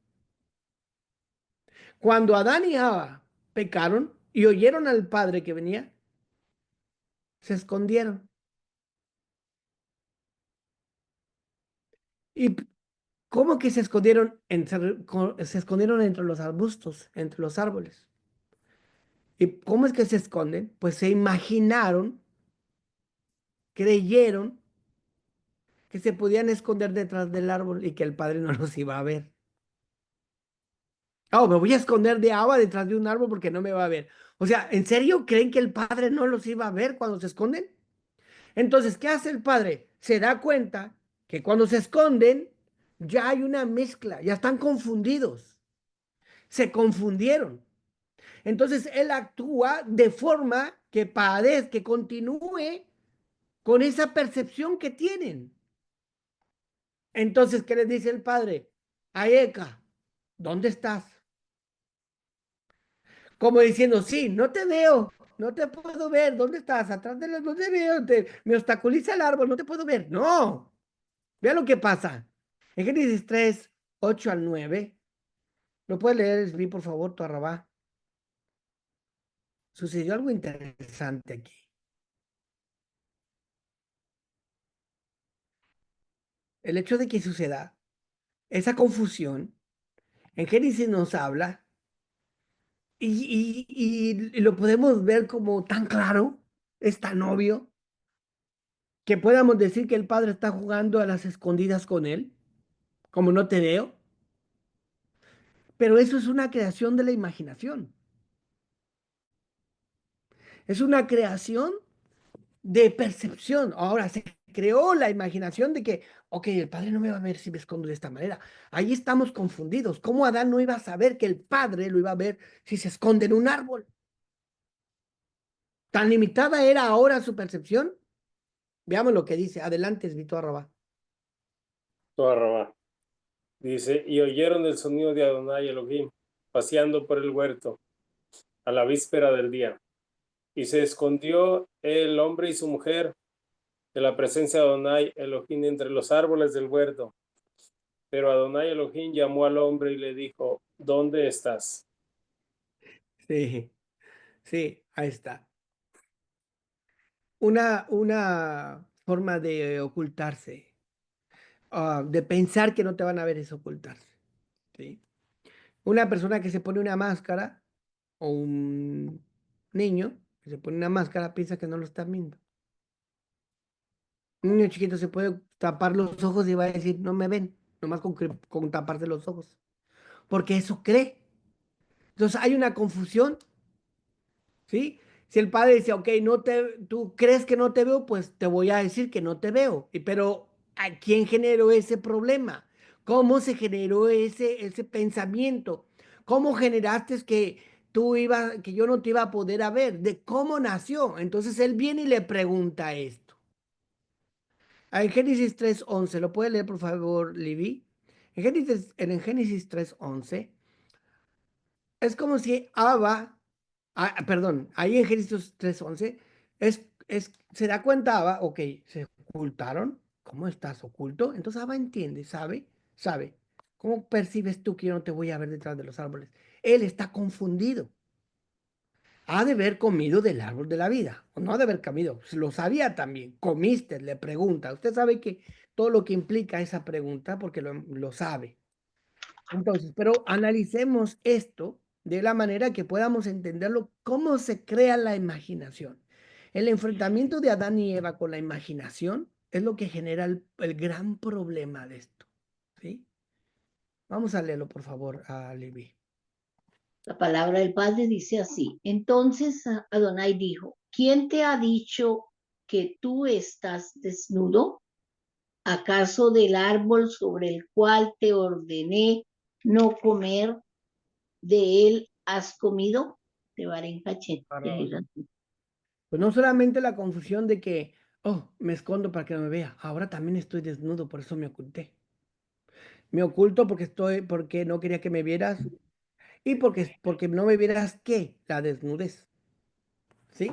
Cuando Adán y Eva pecaron y oyeron al Padre que venía, se escondieron. ¿Y cómo que se escondieron? Se escondieron entre los arbustos, entre los árboles. ¿Y cómo es que se esconden? Pues se imaginaron, creyeron que se podían esconder detrás del árbol y que el Padre no los iba a ver. Oh, me voy a esconder de Ava detrás de un árbol porque no me va a ver. O sea, ¿en serio creen que el Padre no los iba a ver cuando se esconden? Entonces, ¿qué hace el Padre? Se da cuenta que cuando se esconden ya hay una mezcla, ya están confundidos, se confundieron. Entonces, Él actúa de forma que padezca, que continúe con esa percepción que tienen. Entonces, ¿qué les dice el Padre? Aeka, ¿dónde estás? Como diciendo, sí, no te veo, no te puedo ver, ¿dónde estás? Atrás de las, no te veo, me obstaculiza el árbol, no te puedo ver. No, vea lo que pasa. En Génesis 3, 8 al 9, ¿lo puedes leer, Esri, por favor, tu arrabá? Sucedió algo interesante aquí. El hecho de que suceda esa confusión, en Génesis nos habla y lo podemos ver como tan claro, es tan obvio, que podamos decir que el padre está jugando a las escondidas con él, como no te veo. Pero eso es una creación de la imaginación. Es una creación de percepción. Ahora se creó la imaginación de que, ok, el padre no me va a ver si me escondo de esta manera. Ahí estamos confundidos. ¿Cómo Adán no iba a saber que el padre lo iba a ver si se esconde en un árbol? Tan limitada era ahora su percepción. Veamos lo que dice. Adelante, Esvito Arroba. Toda dice, y oyeron el sonido de Adonai Elohim paseando por el huerto a la víspera del día. Y se escondió el hombre y su mujer de la presencia de Adonai Elohim entre los árboles del huerto. Pero Adonai Elohim llamó al hombre y le dijo, ¿dónde estás? Sí, sí, ahí está. Una forma de ocultarse, de pensar que no te van a ver es ocultarse. ¿Sí? Una persona que se pone una máscara o un niño que se pone una máscara piensa que no lo están viendo. Un niño chiquito se puede tapar los ojos y va a decir, no me ven, nomás con taparse los ojos, porque eso cree. Entonces hay una confusión, ¿sí? Si el padre dice, ok, tú crees que no te veo, pues te voy a decir que no te veo. Pero ¿a quién generó ese problema? ¿Cómo se generó ese pensamiento? ¿Cómo generaste que yo no te iba a poder ver? ¿De cómo nació? Entonces él viene y le pregunta esto. En Génesis 3:11, ¿lo puede leer por favor, Libby? En Génesis 3:11, es como si Abba, perdón, ahí en Génesis 3:11, se da cuenta Abba, ok, se ocultaron, ¿cómo estás oculto? Entonces Abba entiende, sabe. ¿Cómo percibes tú que yo no te voy a ver detrás de los árboles? Él está confundido. Ha de haber comido del árbol de la vida, o no ha de haber comido, lo sabía también, comiste, le pregunta. Usted sabe que todo lo que implica esa pregunta, porque lo sabe. Entonces, pero analicemos esto de la manera que podamos entenderlo, cómo se crea la imaginación. El enfrentamiento de Adán y Eva con la imaginación es lo que genera el gran problema de esto. ¿Sí? Vamos a leerlo, por favor, a Levi. La palabra del Padre dice así. Entonces Adonai dijo, ¿quién te ha dicho que tú estás desnudo? ¿Acaso del árbol sobre el cual te ordené no comer, de él has comido? Te varé cachet. Pues no solamente la confusión de que, oh, me escondo para que no me vea, ahora también estoy desnudo, por eso me oculté. Me oculto porque no quería que me vieras y porque no me vieras qué, la desnudez. ¿Sí?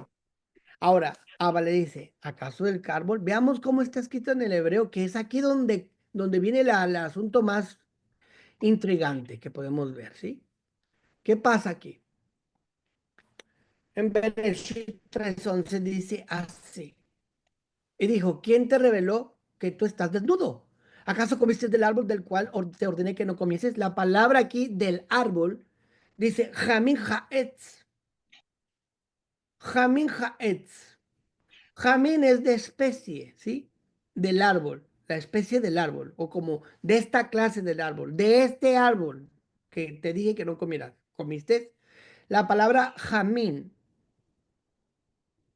Ahora, Abba le dice, ¿acaso del árbol? Veamos cómo está escrito en el hebreo, que es aquí donde viene el asunto más intrigante que podemos ver, ¿sí? ¿Qué pasa aquí? En Bereshit 3:11 dice así. Y dijo, ¿quién te reveló que tú estás desnudo? ¿Acaso comiste del árbol del cual te ordené que no comieses? La palabra aquí del árbol dice Jamin Haetz. Jamin Haetz. Jamín es de especie, ¿sí? Del árbol, la especie del árbol, o como de esta clase del árbol, de este árbol que te dije que no comieras. ¿Comiste? La palabra jamín,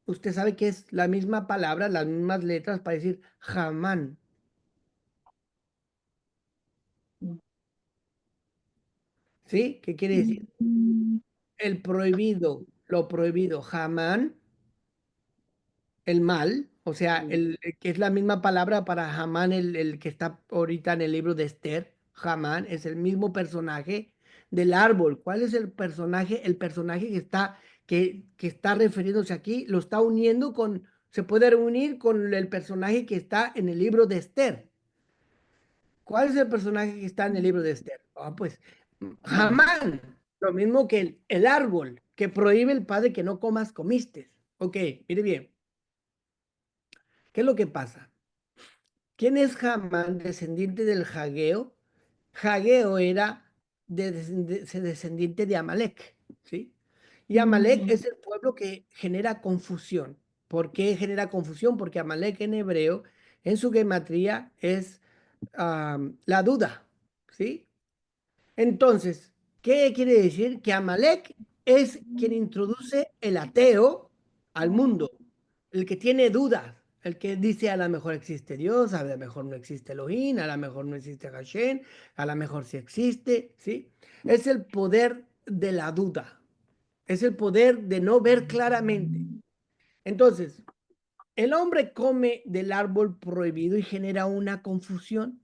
usted sabe que es la misma palabra, las mismas letras para decir jamán, ¿sí? ¿Qué quiere decir? El prohibido, lo prohibido, jamán, el mal, o sea, que es la misma palabra para Hamán, el que está ahorita en el libro de Esther. Hamán es el mismo personaje del árbol. ¿Cuál es el personaje? El personaje que está refiriéndose aquí, lo está uniendo se puede unir con el personaje que está en el libro de Esther. ¿Cuál es el personaje que está en el libro de Esther? Ah, pues Hamán, lo mismo que el árbol que prohíbe el padre que no comas, comiste. Ok, mire bien. ¿Qué es lo que pasa? ¿Quién es Hamán, descendiente del Jageo? Jageo era descendiente de Amalek, ¿sí? Y Amalek es el pueblo que genera confusión. ¿Por qué genera confusión? Porque Amalek en hebreo, en su gematría, es la duda, ¿sí? Entonces, ¿qué quiere decir? Que Amalek es quien introduce el ateo al mundo, el que tiene dudas, el que dice a lo mejor existe Dios, a lo mejor no existe Elohim, a lo mejor no existe Hashem, a lo mejor sí existe, ¿sí? Es el poder de la duda, es el poder de no ver claramente. Entonces, el hombre come del árbol prohibido y genera una confusión.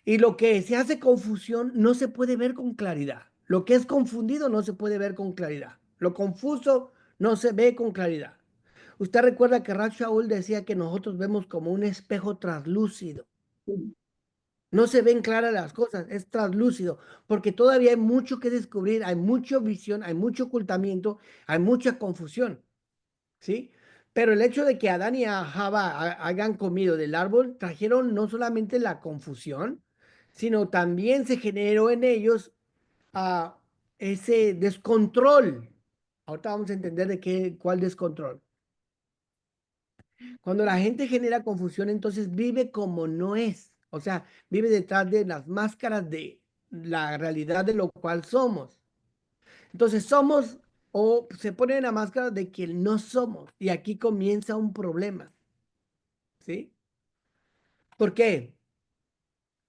Y lo que se hace confusión no se puede ver con claridad. Lo que es confundido no se puede ver con claridad. Lo confuso no se ve con claridad. Usted recuerda que Rab Shaul decía que nosotros vemos como un espejo translúcido. No se ven claras las cosas, es translúcido, porque todavía hay mucho que descubrir, hay mucha visión, hay mucho ocultamiento, hay mucha confusión, ¿sí? Pero el hecho de que Adán y Java hayan comido del árbol trajeron no solamente la confusión, sino también se generó en ellos ese descontrol. Ahorita vamos a entender cuál descontrol. Cuando la gente genera confusión, entonces vive como no es. O sea, vive detrás de las máscaras de la realidad de lo cual somos. Entonces somos o se pone en la máscara de que no somos. Y aquí comienza un problema. ¿Sí? ¿Por qué?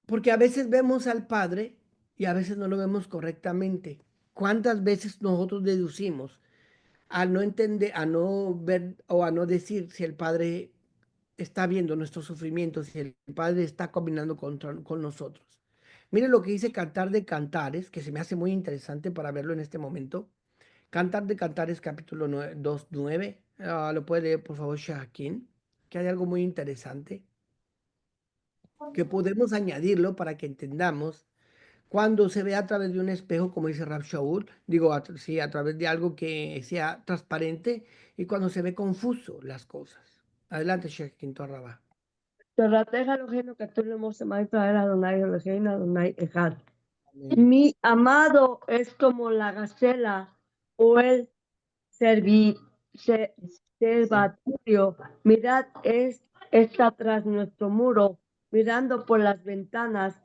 Porque a veces vemos al Padre y a veces no lo vemos correctamente. ¿Cuántas veces nosotros deducimos a no entender, a no ver o a no decir si el Padre está viendo nuestros sufrimientos, si el Padre está combinando con nosotros? Miren lo que dice Cantar de Cantares, que se me hace muy interesante para verlo en este momento. Cantar de Cantares, capítulo 2:9. Lo puede leer, por favor, Shaquín, que hay algo muy interesante que podemos añadirlo para que entendamos cuando se ve a través de un espejo, como dice Rab Shaul, digo, sí, a través de algo que sea transparente y cuando se ve confuso las cosas. Adelante, Sheikh Quinto Arrabá. Torrateja Eloheinu Katulim Shema Israel Adonai Eloheinu Adonai Echad. Amén. Mi amado es como la gacela o el cervatorio. Mirad, está tras nuestro muro, mirando por las ventanas,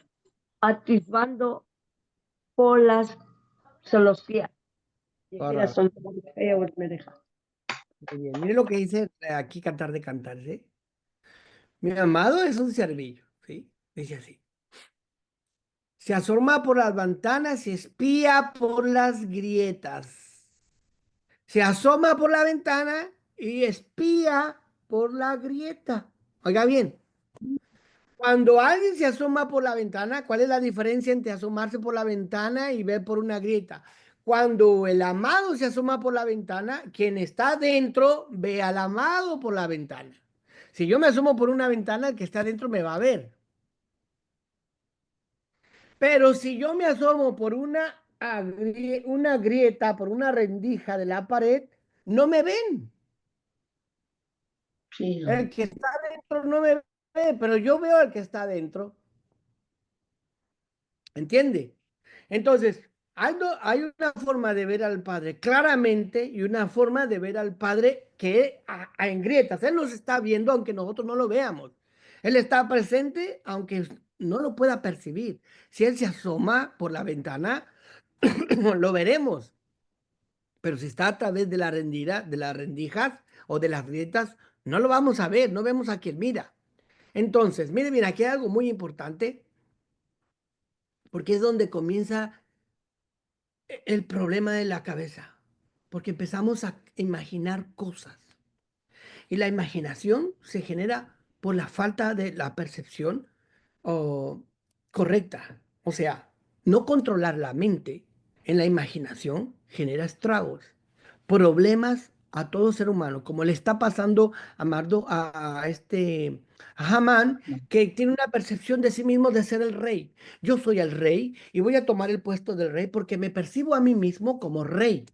atisbando por las celostías. Correcto. Muy bien. Mire lo que dice aquí Cantar de Cantares. Mi amado es un cervillo, ¿sí? Dice así. Se asoma por las ventanas y espía por las grietas. Se asoma por la ventana y espía por la grieta. Oiga bien, cuando alguien se asoma por la ventana, ¿cuál es la diferencia entre asomarse por la ventana y ver por una grieta? Cuando el amado se asoma por la ventana, quien está dentro ve al amado por la ventana. Si yo me asomo por una ventana, el que está dentro me va a ver. Pero si yo me asomo por una grieta, por una rendija de la pared, no me ven. Sí, El que está dentro no me ve, pero yo veo al que está adentro. ¿Entiende? Entonces, hay una forma de ver al Padre claramente y una forma de ver al Padre que en grietas. Él nos está viendo aunque nosotros no lo veamos. Él está presente aunque no lo pueda percibir. Si Él se asoma por la ventana, lo veremos. Pero si está a través de de las rendijas o de las grietas, no lo vamos a ver, no vemos a quien mira. Entonces, mire bien, aquí hay algo muy importante, porque es donde comienza el problema de la cabeza, porque empezamos a imaginar cosas. Y la imaginación se genera por la falta de la percepción o, correcta. O sea, no controlar la mente en la imaginación genera estragos, problemas a todo ser humano, como le está pasando a Mardo, a Hamán, que tiene una percepción de sí mismo de ser el rey. Yo soy el rey y voy a tomar el puesto del rey porque me percibo a mí mismo como rey.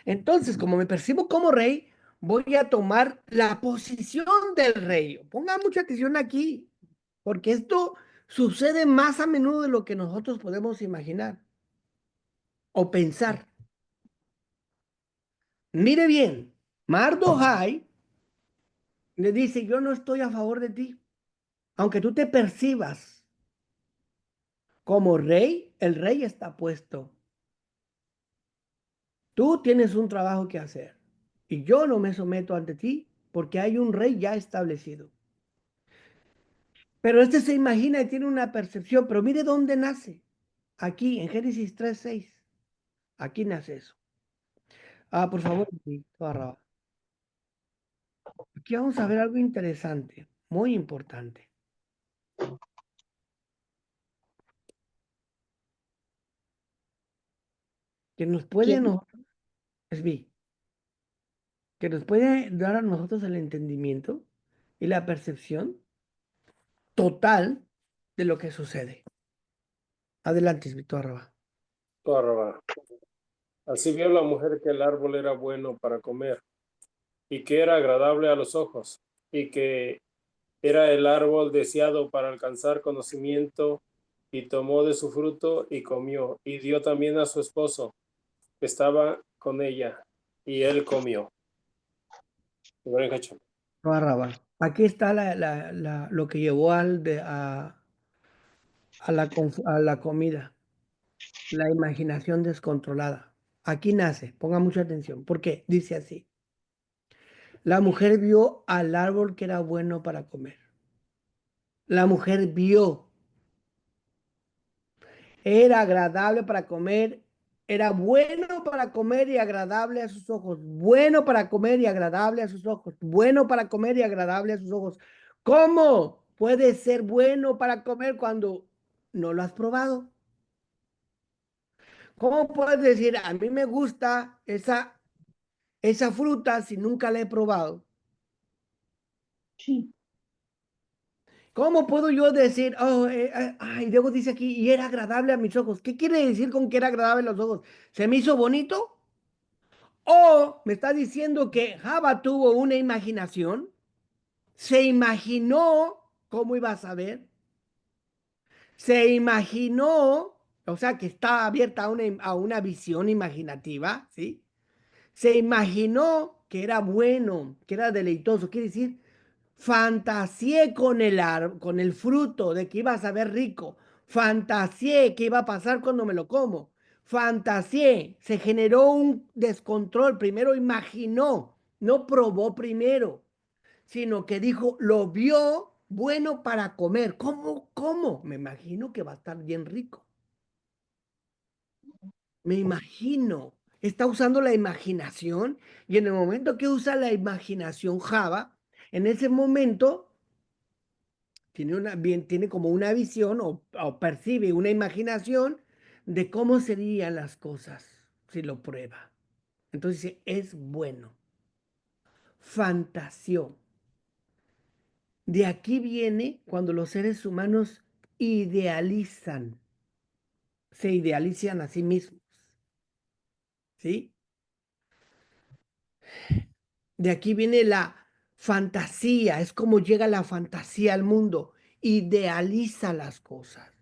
Entonces, como me percibo como rey, voy a tomar la posición del rey. Ponga mucha atención aquí, porque esto sucede más a menudo de lo que nosotros podemos imaginar o pensar. Mire bien, Mardochai le dice, yo no estoy a favor de ti. Aunque tú te percibas como rey, el rey está puesto. Tú tienes un trabajo que hacer y yo no me someto ante ti porque hay un rey ya establecido. Pero este se imagina y tiene una percepción, pero mire dónde nace. Aquí, en Génesis 3:6. Aquí nace eso. Por favor, sí, Barra. Aquí vamos a ver algo interesante, muy importante. Que nos puede, ¿quién? es vi, que nos puede dar a nosotros el entendimiento y la percepción total de lo que sucede. Adelante, Víctor Arroba. Barra. Así vio la mujer que el árbol era bueno para comer y que era agradable a los ojos y que era el árbol deseado para alcanzar conocimiento, y tomó de su fruto y comió, y dio también a su esposo que estaba con ella, y él comió. Arroba. Aquí está lo que llevó a la comida, la imaginación descontrolada. Aquí nace, ponga mucha atención, porque dice así. La mujer vio al árbol que era bueno para comer. La mujer vio, era agradable para comer, era bueno para comer y agradable a sus ojos, bueno para comer y agradable a sus ojos, bueno para comer y agradable a sus ojos. ¿Cómo puede ser bueno para comer cuando no lo has probado? ¿Cómo puedes decir, a mí me gusta esa fruta si nunca la he probado? Sí, ¿Cómo puedo yo decir, ay, luego dice aquí, y era agradable a mis ojos? ¿Qué quiere decir con que era agradable a los ojos? ¿Se me hizo bonito? ¿O me está diciendo que Java tuvo una imaginación? Se imaginó cómo iba a saber. Se imaginó, o sea, que estaba abierta a una visión imaginativa, ¿sí? Se imaginó que era bueno, que era deleitoso. Quiere decir, fantaseé con el fruto de que iba a saber rico. Fantaseé que iba a pasar cuando me lo como. Fantaseé. Se generó un descontrol. Primero imaginó, no probó primero, sino que dijo, lo vio bueno para comer. ¿Cómo? ¿Cómo? Me imagino que va a estar bien rico. Me imagino. Está usando la imaginación y en el momento que usa la imaginación Java, en ese momento tiene como una visión o percibe una imaginación de cómo serían las cosas si lo prueba. Entonces dice, es bueno. Fantasió. De aquí viene cuando los seres humanos idealizan, se idealizan a sí mismos, ¿sí? De aquí viene la fantasía, es como llega la fantasía al mundo, idealiza las cosas,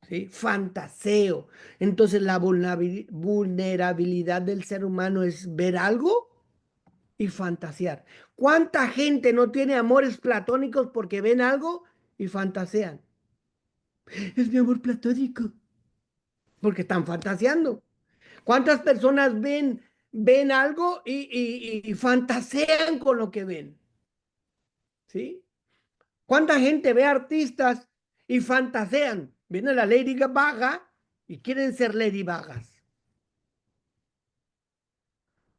¿sí? Fantaseo. Entonces la vulnerabilidad del ser humano es ver algo y fantasear. ¿Cuánta gente no tiene amores platónicos porque ven algo y fantasean? Es mi amor platónico, porque están fantaseando. ¿Cuántas personas ven algo y fantasean con lo que ven? ¿Sí? ¿Cuánta gente ve artistas y fantasean? Viene la Lady Gaga y quieren ser Lady Gagas.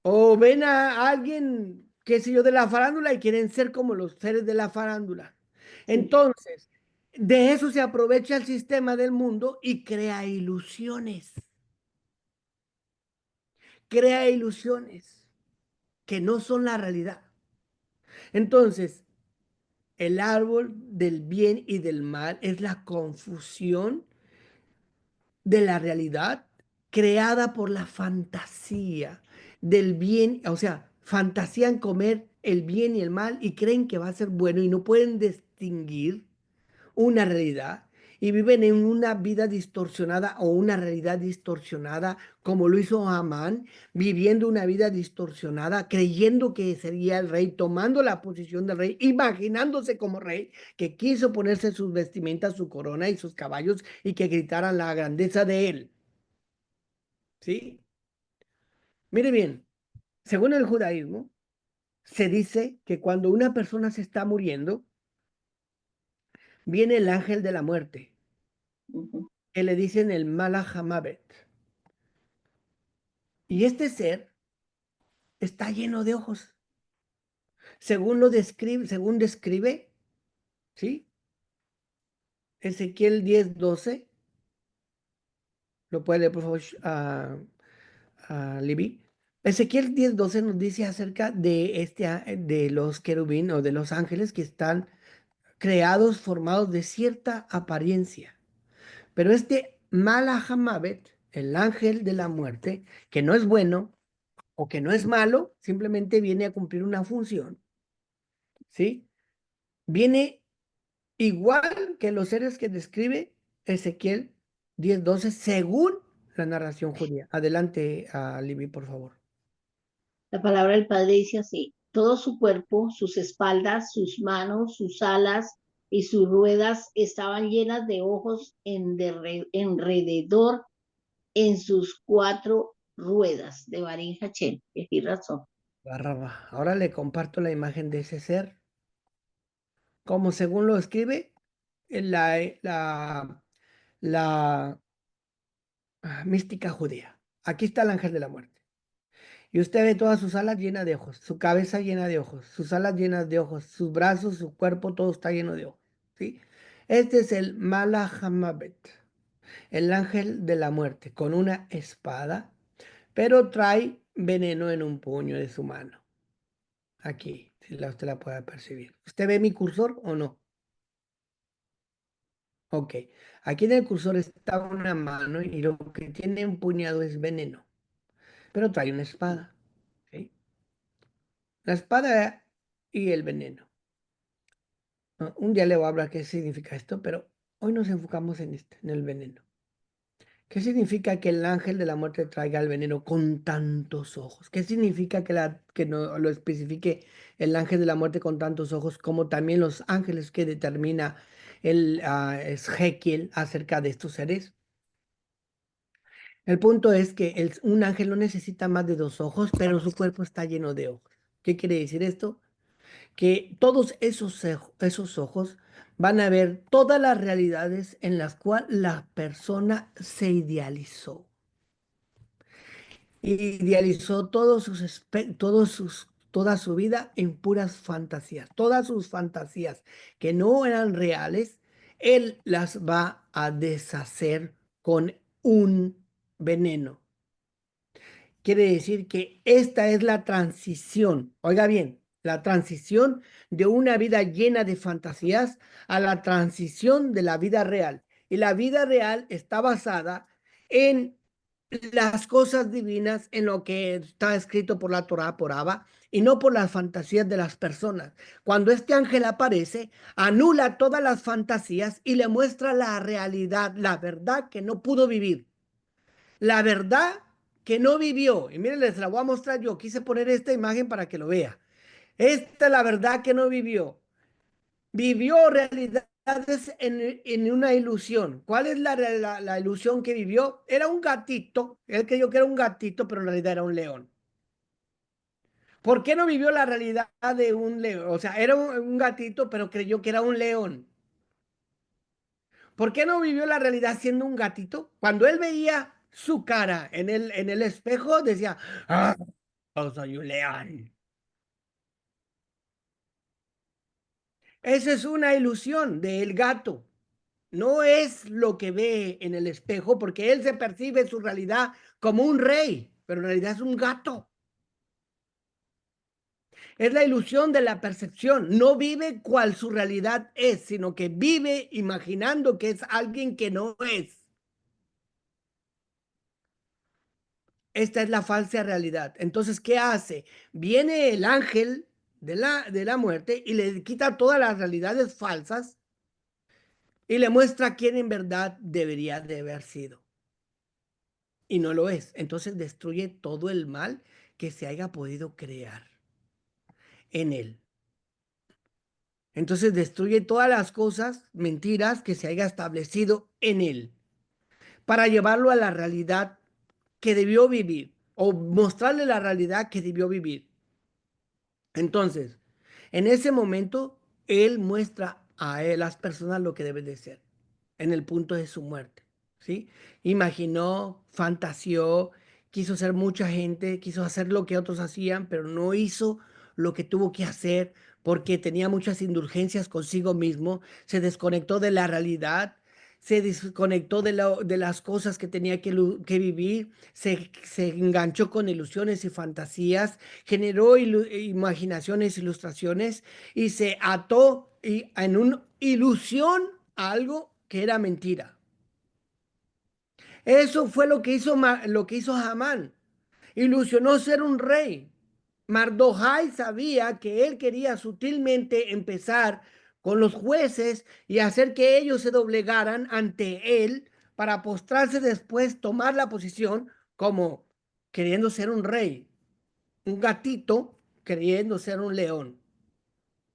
O ven a alguien, qué sé yo, de la farándula y quieren ser como los seres de la farándula. Sí. Entonces, de eso se aprovecha el sistema del mundo y crea ilusiones. Crea ilusiones que no son la realidad. Entonces, el árbol del bien y del mal es la confusión de la realidad creada por la fantasía del bien, o sea, fantasían comer el bien y el mal y creen que va a ser bueno y no pueden distinguir una realidad y viven en una vida distorsionada o una realidad distorsionada, como lo hizo Amán, viviendo una vida distorsionada, creyendo que sería el rey, tomando la posición del rey, imaginándose como rey, que quiso ponerse sus vestimentas, su corona y sus caballos y que gritaran la grandeza de él. ¿Sí? Mire bien, según el judaísmo, se dice que cuando una persona se está muriendo, viene el ángel de la muerte, Ujú. que le dicen el Malach HaMavet. Y este ser está lleno de ojos. Según describe, ¿sí? Ezequiel 10:12, lo puede leer por favor a Libby. Ezequiel 10:12 nos dice acerca de, de los querubín o de los ángeles que están creados, formados de cierta apariencia. Pero este Malahamavet, el ángel de la muerte, que no es bueno o que no es malo, simplemente viene a cumplir una función, ¿sí? Viene igual que los seres que describe Ezequiel 10:12, según la narración judía. Adelante, Libby, por favor. La palabra del Padre dice así, todo su cuerpo, sus espaldas, sus manos, sus alas y sus ruedas estaban llenas de ojos alrededor en sus cuatro ruedas de Barín Hachel, es razón. Barraba. Ahora le comparto la imagen de ese ser, como según lo escribe en la mística judía. Aquí está el ángel de la muerte. Y usted ve todas sus alas llenas de ojos, su cabeza llena de ojos, sus alas llenas de ojos, sus brazos, su cuerpo, todo está lleno de ojos. ¿Sí? Este es el Malahamavet, el ángel de la muerte, con una espada, pero trae veneno en un puño de su mano. Aquí, si usted la puede percibir. ¿Usted ve mi cursor o no? Ok. Aquí en el cursor está una mano y lo que tiene empuñado es veneno, pero trae una espada. ¿Sí? La espada y el veneno. Un día le voy a hablar qué significa esto, pero hoy nos enfocamos en en el veneno. ¿Qué significa que el ángel de la muerte traiga el veneno con tantos ojos? ¿Qué significa que no lo especifique el ángel de la muerte con tantos ojos, como también los ángeles que determina Ezequiel acerca de estos seres? El punto es que un ángel no necesita más de dos ojos, pero su cuerpo está lleno de ojos. ¿Qué quiere decir esto? Que todos esos ojos van a ver todas las realidades en las cuales la persona se idealizó. Idealizó toda su vida en puras fantasías. Todas sus fantasías que no eran reales, él las va a deshacer con un veneno. Quiere decir que esta es la transición, oiga bien, la transición de una vida llena de fantasías a la transición de la vida real. Y la vida real está basada en las cosas divinas, en lo que está escrito por la Torá, por Abba, y no por las fantasías de las personas. Cuando este ángel aparece, anula todas las fantasías y le muestra la realidad, la verdad que no pudo vivir. La verdad que no vivió. Y miren, les la voy a mostrar yo. Quise poner esta imagen para que lo vea. Esta es la verdad que no vivió. Vivió realidades en una ilusión. ¿Cuál es la ilusión que vivió? Era un gatito. Él creyó que era un gatito, pero en realidad era un león. ¿Por qué no vivió la realidad de un león? O sea, era un gatito, pero creyó que era un león. ¿Por qué no vivió la realidad siendo un gatito? Cuando él veía su cara en el espejo, decía, ah, yo soy un león. Esa es una ilusión del gato. No es lo que ve en el espejo, porque él se percibe su realidad como un rey, pero en realidad es un gato. Es la ilusión de la percepción. No vive cual su realidad es, sino que vive imaginando que es alguien que no es. Esta es la falsa realidad. Entonces, ¿qué hace? Viene el ángel de la muerte y le quita todas las realidades falsas y le muestra quién en verdad debería de haber sido. Y no lo es. Entonces destruye todo el mal que se haya podido crear en él. Entonces destruye todas las cosas, mentiras que se haya establecido en él, para llevarlo a la realidad que debió vivir o mostrarle la realidad que debió vivir. Entonces, en ese momento, él muestra a las personas lo que deben de ser, en el punto de su muerte, ¿sí? Imaginó, fantaseó, quiso ser mucha gente, quiso hacer lo que otros hacían, pero no hizo lo que tuvo que hacer porque tenía muchas indulgencias consigo mismo, se desconectó de la realidad, se desconectó de las cosas que tenía que vivir, se enganchó con ilusiones y fantasías, generó imaginaciones, ilustraciones y se ató en una ilusión a algo que era mentira. Eso fue lo que hizo Hamán. Ilusionó ser un rey. Mardochai sabía que él quería sutilmente empezar con los jueces y hacer que ellos se doblegaran ante él para postrarse después, tomar la posición como queriendo ser un rey, un gatito queriendo ser un león,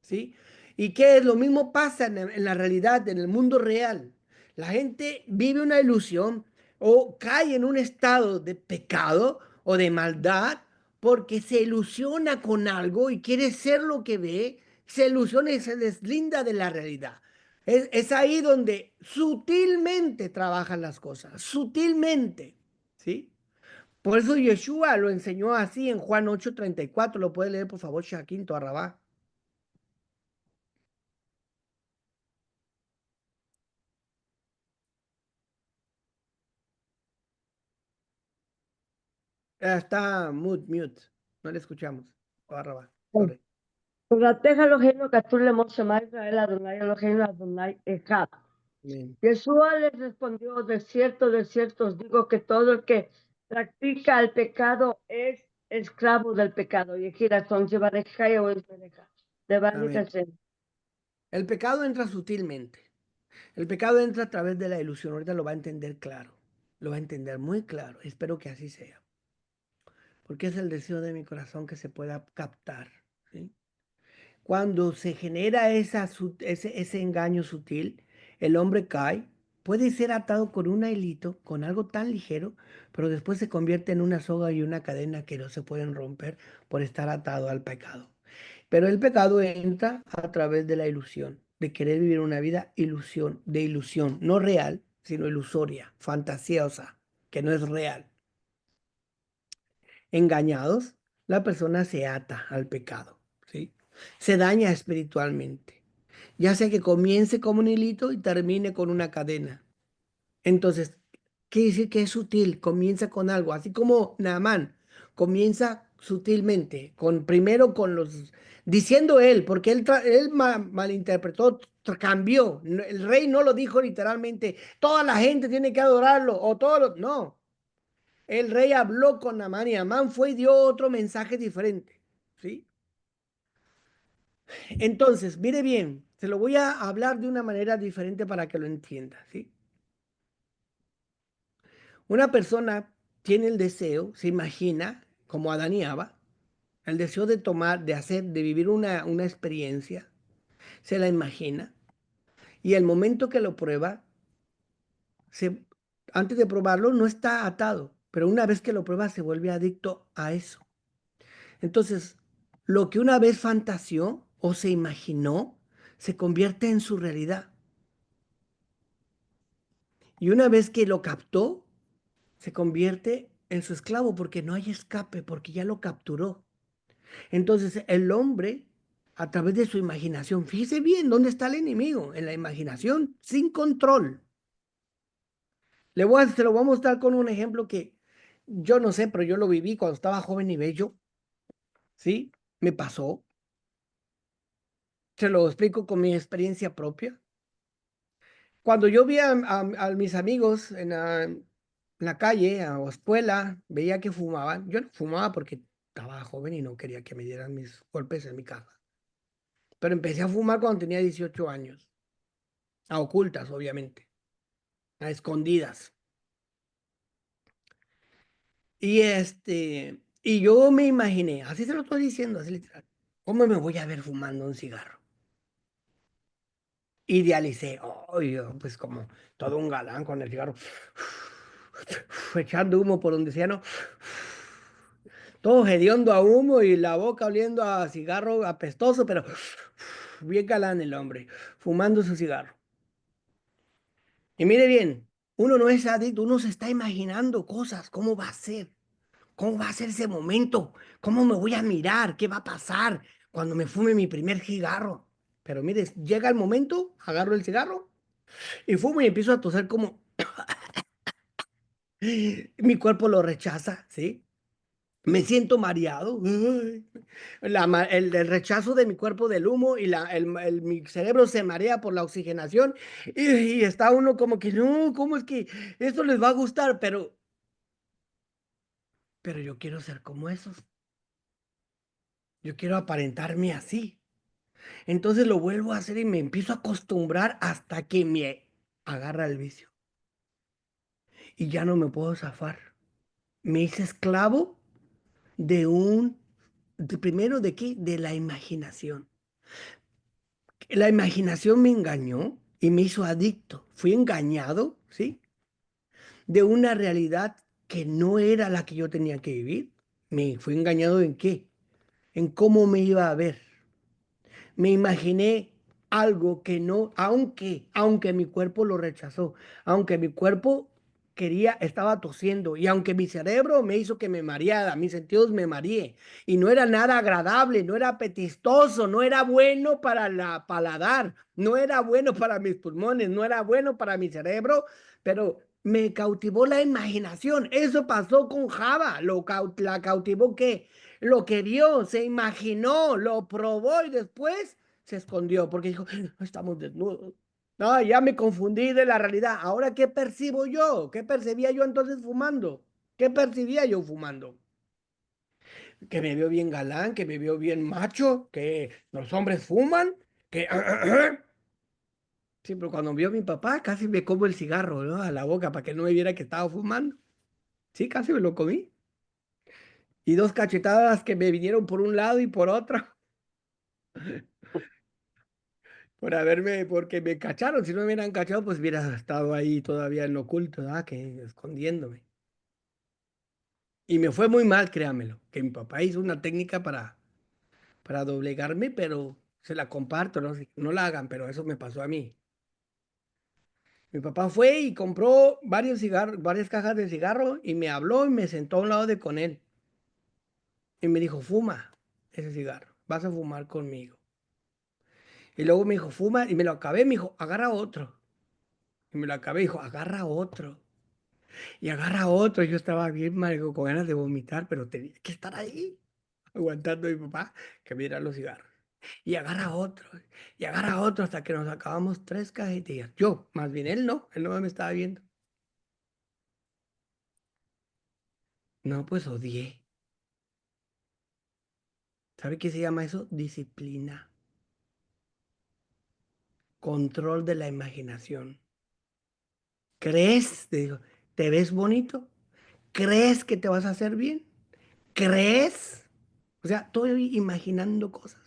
¿sí? Y que lo mismo pasa en la realidad, en el mundo real. La gente vive una ilusión o cae en un estado de pecado o de maldad porque se ilusiona con algo y quiere ser lo que ve, se ilusiona y se deslinda de la realidad. Es ahí donde sutilmente trabajan las cosas, sutilmente, ¿sí? Por eso Yeshua lo enseñó así en Juan 8:34. Lo puede leer, por favor, Shaquín Arrabá. Está mute. No le escuchamos. Arrabá, sorry. Protege Eloheinu Gatul Lemor Shema Israel Adonai Eloheinu Adonai Echad. Amén. Yeshua les respondió, de cierto os digo que todo el que practica el pecado es esclavo del pecado. Y aquí la son llevareja o es vereja. De Amén. El pecado entra sutilmente. El pecado entra a través de la ilusión. Ahorita lo va a entender claro. Lo va a entender muy claro. Espero que así sea. Porque es el deseo de mi corazón que se pueda captar. ¿Sí? Cuando se genera ese engaño sutil, el hombre cae, puede ser atado con un hilito, con algo tan ligero, pero después se convierte en una soga y una cadena que no se pueden romper por estar atado al pecado. Pero el pecado entra a través de la ilusión, de querer vivir una vida de ilusión, no real, sino ilusoria, fantasiosa, que no es real. Engañados, la persona se ata al pecado, ¿sí? Se daña espiritualmente, ya sea que comience como un hilito y termine con una cadena. Entonces, quiere decir que es sutil, comienza con algo, así como Naamán comienza sutilmente, primero con diciendo él, porque él malinterpretó, cambió. El rey no lo dijo literalmente, toda la gente tiene que adorarlo, o no. El rey habló con Naamán y Naamán fue y dio otro mensaje diferente, ¿sí? Entonces, mire bien, se lo voy a hablar de una manera diferente para que lo entienda, ¿sí? Una persona tiene el deseo, se imagina, como Adán y Eva, el deseo de tomar, de hacer, de vivir una experiencia, se la imagina, y el momento que lo prueba, se, antes de probarlo no está atado, pero una vez que lo prueba se vuelve adicto a eso. Entonces, lo que una vez fantaseó o se imaginó, se convierte en su realidad. Y una vez que lo captó, se convierte en su esclavo porque no hay escape, porque ya lo capturó. Entonces el hombre, a través de su imaginación, fíjese bien dónde está el enemigo, en la imaginación, sin control. Se lo voy a mostrar con un ejemplo que yo no sé, pero yo lo viví cuando estaba joven y bello, ¿sí? Me pasó. Se lo explico con mi experiencia propia. Cuando yo vi a mis amigos en la calle o escuela, veía que fumaban. Yo no fumaba porque estaba joven y no quería que me dieran mis golpes en mi casa. Pero empecé a fumar cuando tenía 18 años, a ocultas, obviamente, a escondidas. Y yo me imaginé, así se lo estoy diciendo, así literal, ¿cómo me voy a ver fumando un cigarro? Idealicé, oh, yo, pues como todo un galán con el cigarro, echando humo por donde sea, ¿no? Todo hediondo a humo y la boca oliendo a cigarro apestoso, pero bien galán el hombre, fumando su cigarro. Y mire bien, uno no es adicto, uno se está imaginando cosas, cómo va a ser, cómo va a ser ese momento, cómo me voy a mirar, qué va a pasar cuando me fume mi primer cigarro. Pero mire, llega el momento, agarro el cigarro y fumo y empiezo a toser como mi cuerpo lo rechaza, ¿sí? Me siento mareado. Ay, el rechazo de mi cuerpo del humo y mi cerebro se marea por la oxigenación y está uno como que, no, ¿cómo es que esto les va a gustar? Pero yo quiero ser como esos. Yo quiero aparentarme así. Entonces lo vuelvo a hacer y me empiezo a acostumbrar hasta que me agarra el vicio. Y ya no me puedo zafar. Me hice esclavo de primero de qué? De la imaginación. La imaginación me engañó y me hizo adicto. Fui engañado, ¿sí? De una realidad que no era la que yo tenía que vivir. Me fui engañado en qué? En cómo me iba a ver. Me imaginé algo que no, aunque mi cuerpo lo rechazó, aunque mi cuerpo estaba tosiendo y aunque mi cerebro me hizo que me mareara, mis sentidos me mareé y no era nada agradable, no era apetitoso, no era bueno para la paladar, no era bueno para mis pulmones, no era bueno para mi cerebro, pero me cautivó la imaginación. Eso pasó con Java, la cautivó ¿qué? Lo que vio, se imaginó, lo probó y después se escondió porque dijo, estamos desnudos. No, ya me confundí de la realidad. Ahora, ¿qué percibo yo? ¿Qué percibía yo entonces fumando? ¿Qué percibía yo fumando? Que me veo bien galán, que me veo bien macho, que los hombres fuman, que sí, pero cuando vio a mi papá, casi me como el cigarro, ¿no? A la boca para que no me viera que estaba fumando. Sí, casi me lo comí. Y dos cachetadas que me vinieron por un lado y por otro, por haberme, porque me cacharon. Si no me hubieran cachado, pues hubiera estado ahí todavía en lo oculto, ¿verdad? Que escondiéndome. Y me fue muy mal, créamelo, que mi papá hizo una técnica para doblegarme, pero se la comparto, ¿no? No la hagan, pero eso me pasó a mí. Mi papá fue y compró varios cigarros, varias cajas de cigarro y me habló y me sentó a un lado de con él. Y me dijo, fuma ese cigarro, vas a fumar conmigo. Y luego me dijo, fuma, y me lo acabé, me dijo, agarra otro. Y me lo acabé, dijo, agarra otro. Y agarra otro. Yo estaba bien mal, con ganas de vomitar, pero tenía que estar ahí, aguantando a mi papá que me diera los cigarros. Y agarra otro, y agarra otro, hasta que nos acabamos 3 cajetillas. Yo, más bien él no me estaba viendo. No, pues odié. ¿Sabe qué se llama eso? Disciplina. Control de la imaginación. ¿Crees? Te digo, ¿te ves bonito? ¿Crees que te vas a hacer bien? ¿Crees? O sea, estoy imaginando cosas.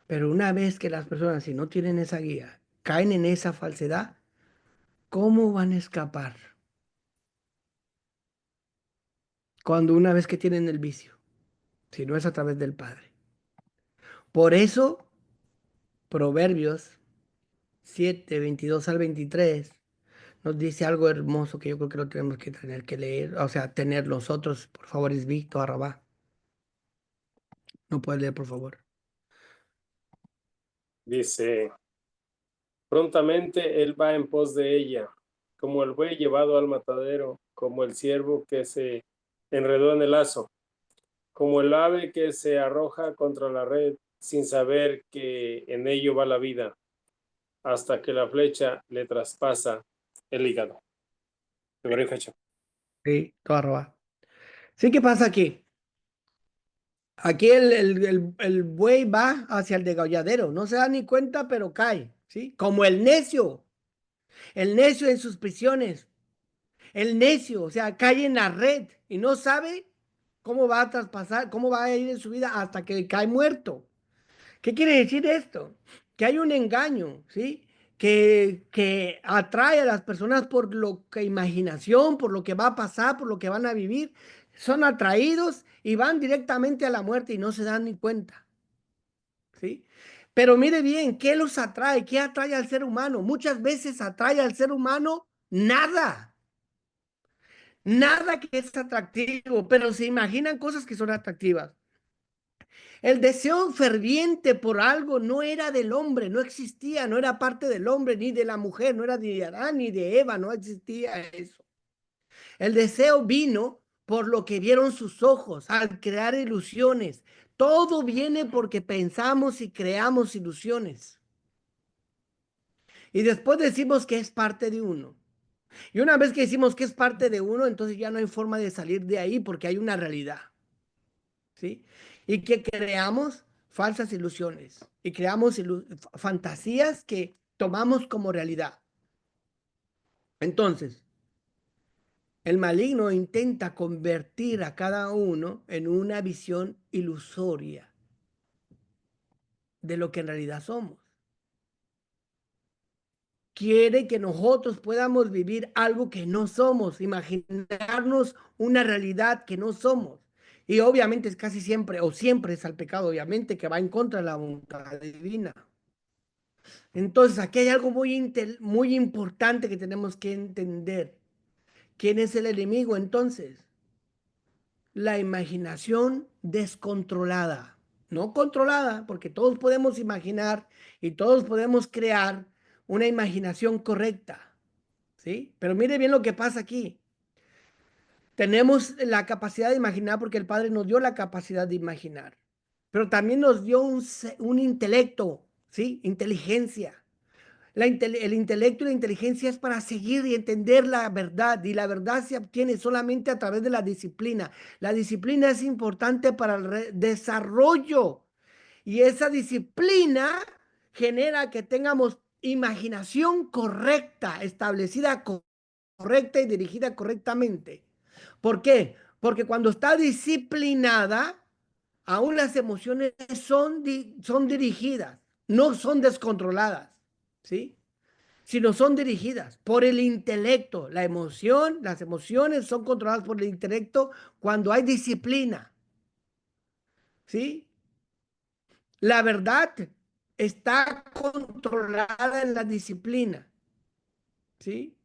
Pero una vez que las personas, si no tienen esa guía, caen en esa falsedad, ¿cómo van a escapar? Cuando una vez que tienen el vicio, si no es a través del Padre. Por eso, Proverbios 7:22 al 23 nos dice algo hermoso que yo creo que lo tenemos que tener que leer, o sea, tener nosotros. Por favor, es Víctor Arrabá. No puedes leer, por favor. Dice, prontamente él va en pos de ella, como el buey llevado al matadero, como el ciervo que se enredó en el lazo, como el ave que se arroja contra la red sin saber que en ello va la vida, hasta que la flecha le traspasa el hígado. Sí, todo Arrabá. Sí, ¿qué pasa aquí? Aquí el buey va hacia el degolladero, no se da ni cuenta, pero cae, ¿sí? Como el necio en sus prisiones, el necio, o sea, cae en la red y no sabe cómo va a traspasar, cómo va a ir en su vida hasta que cae muerto. ¿Qué quiere decir esto? Que hay un engaño, ¿sí? Que atrae a las personas por lo que imaginación, por lo que va a pasar, por lo que van a vivir. Son atraídos y van directamente a la muerte y no se dan ni cuenta, ¿sí? Pero mire bien, ¿qué los atrae? ¿Qué atrae al ser humano? Muchas veces atrae al ser humano nada. Nada que es atractivo, pero se imaginan cosas que son atractivas. El deseo ferviente por algo no era del hombre, no existía, no era parte del hombre ni de la mujer, no era de Adán ni de Eva, no existía eso. El deseo vino por lo que vieron sus ojos al crear ilusiones. Todo viene porque pensamos y creamos ilusiones. Y después decimos que es parte de uno. Y una vez que decimos que es parte de uno, entonces ya no hay forma de salir de ahí porque hay una realidad. ¿Sí? Y que creamos falsas ilusiones y creamos fantasías que tomamos como realidad. Entonces, el maligno intenta convertir a cada uno en una visión ilusoria de lo que en realidad somos. Quiere que nosotros podamos vivir algo que no somos, imaginarnos una realidad que no somos. Y obviamente es casi siempre, o siempre es al pecado, obviamente, que va en contra de la voluntad divina. Entonces, aquí hay algo muy importante que tenemos que entender. ¿Quién es el enemigo entonces? La imaginación descontrolada. No controlada, porque todos podemos imaginar y todos podemos crear una imaginación correcta. ¿Sí? Pero mire bien lo que pasa aquí. Tenemos la capacidad de imaginar porque el Padre nos dio la capacidad de imaginar. Pero también nos dio un intelecto, ¿sí? Inteligencia. El intelecto y la inteligencia es para seguir y entender la verdad, y la verdad se obtiene solamente a través de la disciplina. La disciplina es importante para el desarrollo Y esa disciplina genera que tengamos imaginación correcta, establecida correcta y dirigida correctamente. ¿Por qué? Porque cuando está disciplinada, aún las emociones son dirigidas, no son descontroladas, ¿sí? Sino son dirigidas por el intelecto. Las emociones son controladas por el intelecto cuando hay disciplina, ¿sí? La verdad está controlada en la disciplina, ¿sí?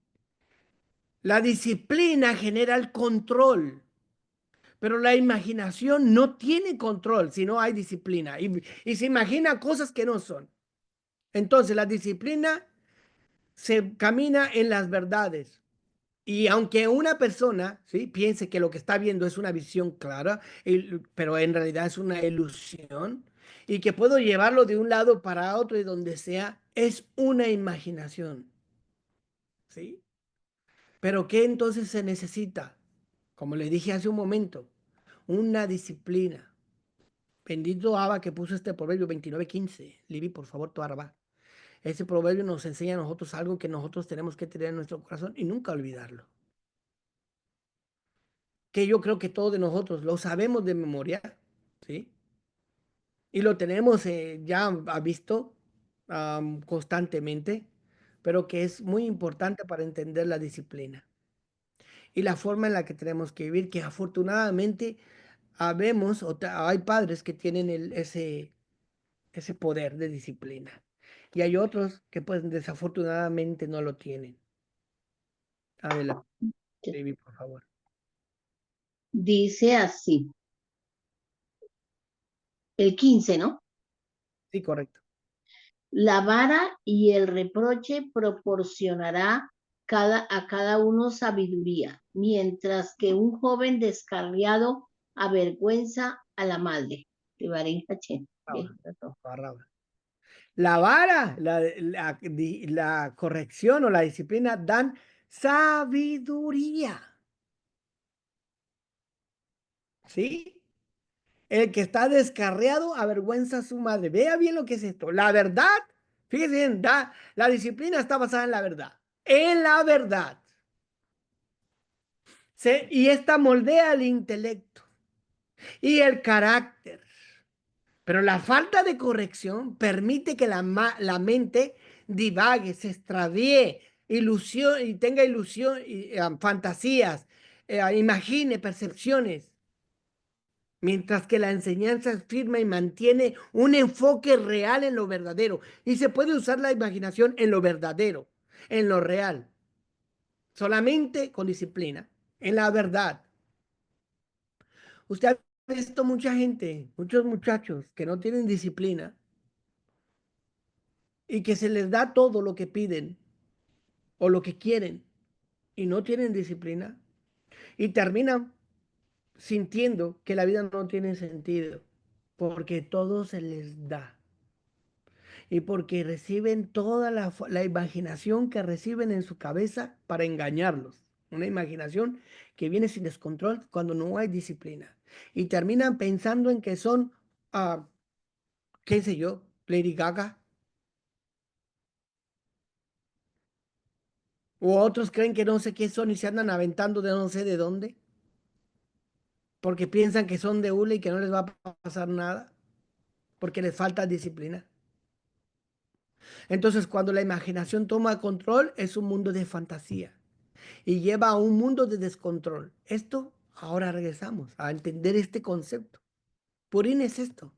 La disciplina genera el control, pero la imaginación no tiene control si no hay disciplina y se imagina cosas que no son. Entonces, la disciplina se camina en las verdades. Y aunque una persona, ¿sí?, piense que lo que está viendo es una visión clara, pero en realidad es una ilusión, y que puedo llevarlo de un lado para otro y donde sea, es una imaginación, ¿sí? Pero ¿qué entonces se necesita? Como le dije hace un momento, una disciplina. Bendito Abba que puso este proverbio 29:15. Libby, por favor, tu arba. Ese proverbio nos enseña a nosotros algo que nosotros tenemos que tener en nuestro corazón y nunca olvidarlo. Que yo creo que todos de nosotros lo sabemos de memoria, ¿sí? Y lo tenemos ya visto constantemente, pero que es muy importante para entender la disciplina y la forma en la que tenemos que vivir, que afortunadamente habemos, hay padres que tienen ese poder de disciplina y hay otros que pues desafortunadamente no lo tienen. Adelante, David, por favor. Dice así, el 15, ¿no? Sí, correcto. La vara y el reproche proporcionará a cada uno sabiduría, mientras que un joven descarriado avergüenza a la madre. Ahora, ahora. La vara, la corrección o la disciplina dan sabiduría. ¿Sí? El que está descarriado avergüenza a su madre. Vea bien lo que es esto. La verdad, fíjese bien, la disciplina está basada en la verdad. En la verdad. Y esta moldea el intelecto y el carácter. Pero la falta de corrección permite que la mente divague, se extravíe, ilusión y tenga ilusión y fantasías, imagine percepciones, mientras que la enseñanza es firme y mantiene un enfoque real en lo verdadero. Y se puede usar la imaginación en lo verdadero, en lo real, solamente con disciplina, en la verdad. Usted ha visto mucha gente, muchos muchachos que no tienen disciplina y que se les da todo lo que piden o lo que quieren y no tienen disciplina y terminan sintiendo que la vida no tiene sentido porque todo se les da y porque reciben toda la imaginación que reciben en su cabeza para engañarlos. Una imaginación que viene sin descontrol cuando no hay disciplina y terminan pensando en que son, qué sé yo, Lady Gaga. O otros creen que no sé qué son y se andan aventando de no sé de dónde, porque piensan que son de hule y que no les va a pasar nada, porque les falta disciplina. Entonces, cuando la imaginación toma control, es un mundo de fantasía y lleva a un mundo de descontrol. Esto, ahora regresamos a entender este concepto. Purín es esto.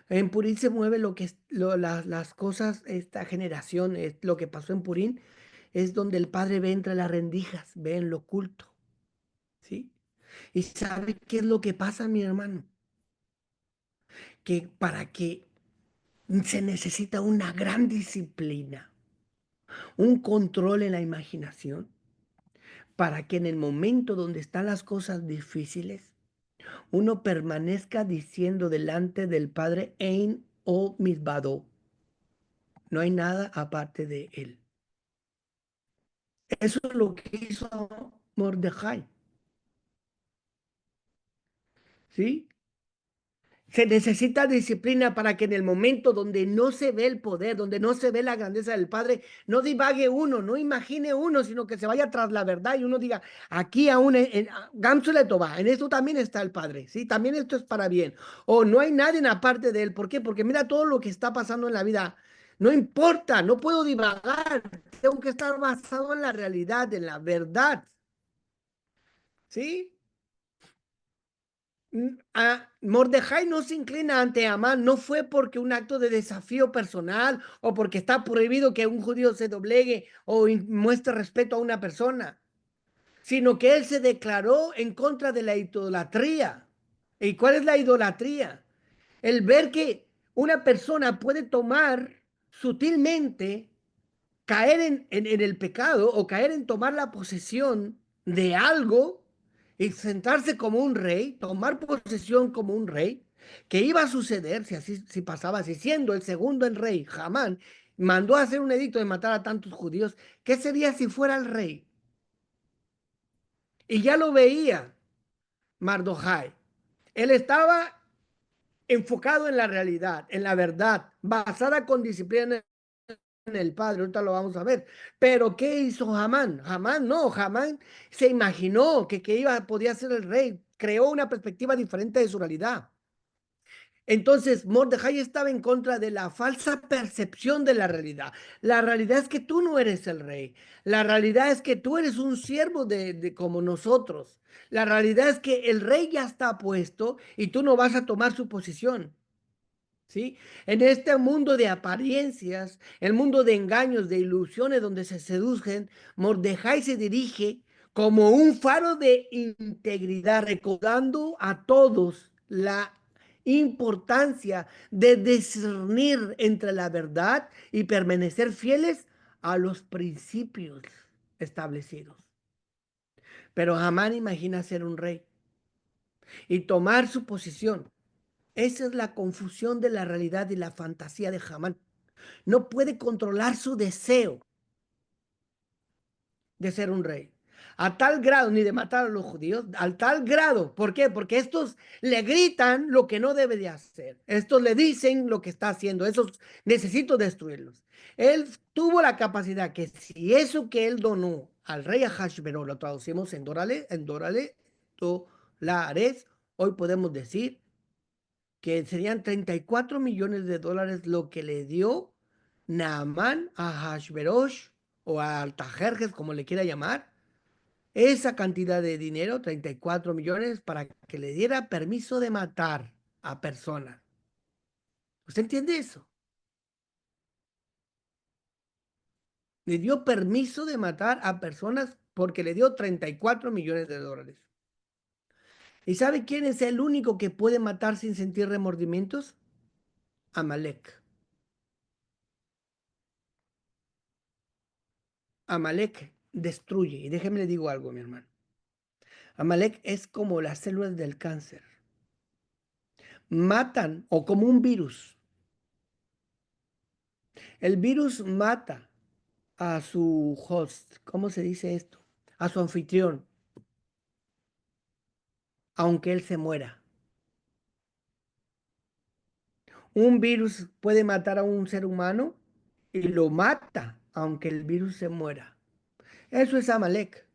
En Purín se mueve lo que es las cosas, esta generación, es lo que pasó en Purín, es donde el padre ve entre las rendijas, ve en lo oculto, ¿sí? ¿Y sabe qué es lo que pasa, mi hermano? Que para que se necesita una gran disciplina, un control en la imaginación, para que en el momento donde están las cosas difíciles, uno permanezca diciendo delante del Padre, Ein o Misbado, no hay nada aparte de él. Eso es lo que hizo Mordejai, ¿sí? Se necesita disciplina para que en el momento donde no se ve el poder, donde no se ve la grandeza del Padre, no divague uno, no imagine uno, sino que se vaya tras la verdad y uno diga, aquí aún en Gamsu le toba, en esto también está el Padre, ¿sí? También esto es para bien. O no hay nadie aparte de él. ¿Por qué? Porque mira todo lo que está pasando en la vida. No importa, no puedo divagar, tengo que estar basado en la realidad, en la verdad, ¿sí? Mordejai no se inclina ante Amán, no fue porque un acto de desafío personal o porque está prohibido que un judío se doblegue o muestre respeto a una persona, sino que él se declaró en contra de la idolatría. ¿Y cuál es la idolatría? El ver que una persona puede tomar sutilmente, caer en el pecado o caer en tomar la posesión de algo y sentarse como un rey, tomar posesión como un rey, que iba a suceder si así si pasaba, si siendo el segundo en rey, Hamán, mandó a hacer un edicto de matar a tantos judíos, ¿qué sería si fuera el rey? Y ya lo veía Mardochai. Él estaba enfocado en la realidad, en la verdad, basada con disciplina en el Padre, ahorita lo vamos a ver. Pero ¿qué hizo Hamán? Hamán no, Hamán se imaginó que podía ser el rey, creó una perspectiva diferente de su realidad. Entonces, Mordejai estaba en contra de la falsa percepción de la realidad. La realidad es que tú no eres el rey. La realidad es que tú eres un siervo de como nosotros. La realidad es que el rey ya está puesto y tú no vas a tomar su posición. ¿Sí? En este mundo de apariencias, el mundo de engaños, de ilusiones donde se seducen, Mordejai se dirige como un faro de integridad, recordando a todos la importancia de discernir entre la verdad y permanecer fieles a los principios establecidos. Pero Hamán imagina ser un rey y tomar su posición. Esa es la confusión de la realidad y la fantasía de Hamán. No puede controlar su deseo de ser un rey. A tal grado, ni de matar a los judíos, al tal grado. ¿Por qué? Porque estos le gritan lo que no debe de hacer. Estos le dicen lo que está haciendo. Esos necesito destruirlos. Él tuvo la capacidad que si eso que él donó al rey Ahasveros, lo traducimos en dólares, hoy podemos decir que serían 34 millones de dólares lo que le dio Naamán a Hashverosh o a Altajerjes, como le quiera llamar, esa cantidad de dinero, 34 millones, para que le diera permiso de matar a personas. ¿Usted entiende eso? Le dio permiso de matar a personas porque le dio 34 millones de dólares. ¿Y sabe quién es el único que puede matar sin sentir remordimientos? Amalek. Amalek destruye. Y déjeme le digo algo, mi hermano. Amalek es como las células del cáncer. Matan, o como un virus. El virus mata a su host. ¿Cómo se dice esto? A su anfitrión. Aunque él se muera. Un virus puede matar a un ser humano y lo mata aunque el virus se muera. Eso es Amalek.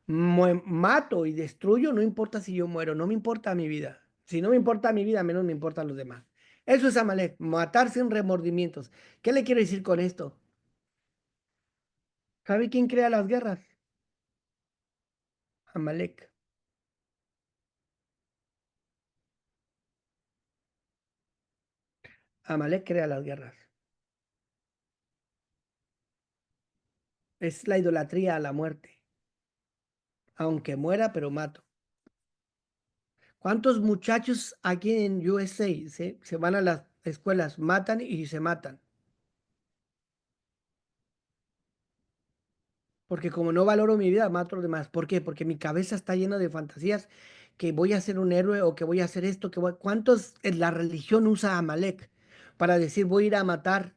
Mato y destruyo, no importa si yo muero, no me importa mi vida. Si no me importa mi vida, menos me importan los demás. Eso es Amalek, matar sin remordimientos. ¿Qué le quiero decir con esto? ¿Sabe quién crea las guerras? Amalek. Amalek crea las guerras. Es la idolatría a la muerte. Aunque muera, pero mato. ¿Cuántos muchachos aquí en USA se van a las escuelas, matan y se matan? Porque como no valoro mi vida, mato a los demás. ¿Por qué? Porque mi cabeza está llena de fantasías que voy a ser un héroe o que voy a hacer esto. ¿Cuántos en la religión usa a Amalek para decir voy a ir a matar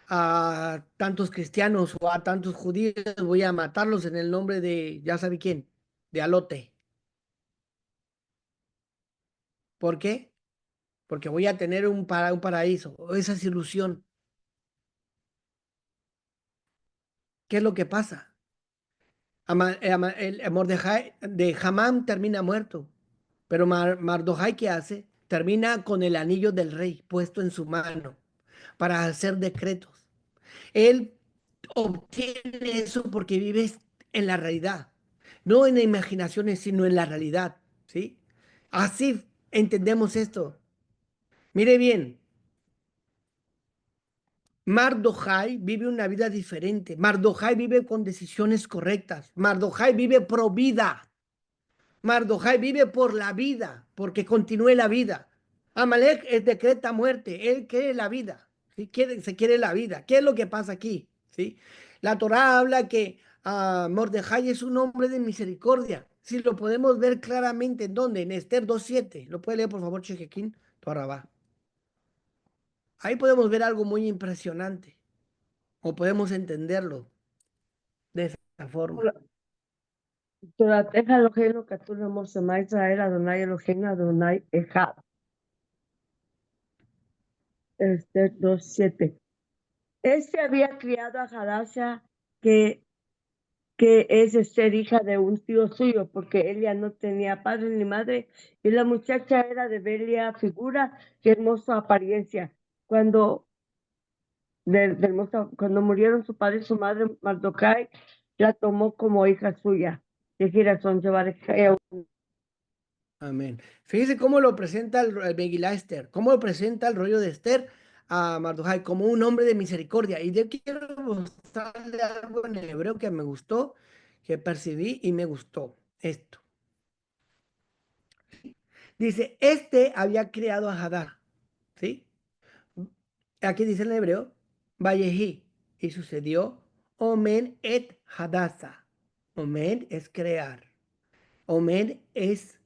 a tantos cristianos o a tantos judíos? Voy a matarlos en el nombre de, ya sabe quién, de Alote. ¿Por qué? porque voy a tener un paraíso. Esa es ilusión. ¿Qué es lo que pasa? El Mordejai de Hamán termina muerto, pero Mardokhai, ¿qué hace? Termina con el anillo del rey puesto en su mano para hacer decretos. Él obtiene eso porque vives en la realidad, no en imaginaciones, sino en la realidad, ¿sí? Así entendemos esto. Mire bien, Mardokhai vive una vida diferente. Mardokhai vive con decisiones correctas. Mardokhai vive pro vida. Mardokhai vive por la vida, porque continúe la vida. Amalek decreta muerte, él quiere la vida, ¿sí? Se quiere la vida. ¿Qué es lo que pasa aquí? ¿Sí? La Torá habla que Mordejai es un hombre de misericordia. Si lo podemos ver claramente, ¿en dónde? En Esther 2:7. ¿Lo puede leer, por favor, Chequequín? Torabá. Ahí podemos ver algo muy impresionante, o podemos entenderlo de esa forma. תורתך אלוהינו כתוב לאמור שמע ישראל אדוני אלוהינו אדוני אחד. Esther 2:7. Este había criado a Hadasha, que es Esther, hija de un tío suyo, porque ella no tenía padre ni madre, y la muchacha era de bella figura y hermosa apariencia. Cuando, cuando murieron su padre y su madre, Mardokhai la tomó como hija suya. De Girasón llevar Amén. Fíjese cómo lo presenta el Megilá Esther, cómo lo presenta el rollo de Esther a Mardokhai como un hombre de misericordia. Y yo quiero mostrarle algo en el hebreo que me gustó, que percibí y me gustó. Esto. Dice, este había criado a Hadar, ¿sí? Aquí dice en el hebreo, Vallejí, y sucedió, Omen et Hadasa. Omen es crear. Omen es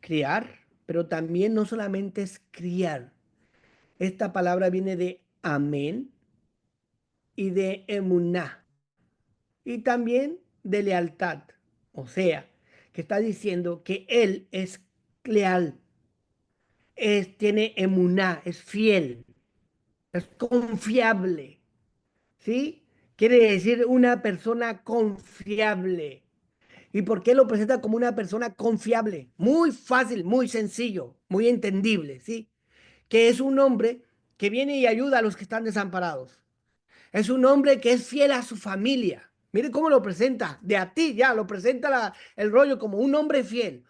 criar, pero también no solamente es criar. Esta palabra viene de amén y de emuná y también de lealtad. O sea, que está diciendo que él es leal, tiene emuná, es fiel, es confiable. ¿Sí? Quiere decir una persona confiable. ¿Y por qué lo presenta como una persona confiable? Muy fácil, muy sencillo, muy entendible, ¿sí? Que es un hombre que viene y ayuda a los que están desamparados. Es un hombre que es fiel a su familia. Mire cómo lo presenta, de a ti ya, lo presenta el rollo como un hombre fiel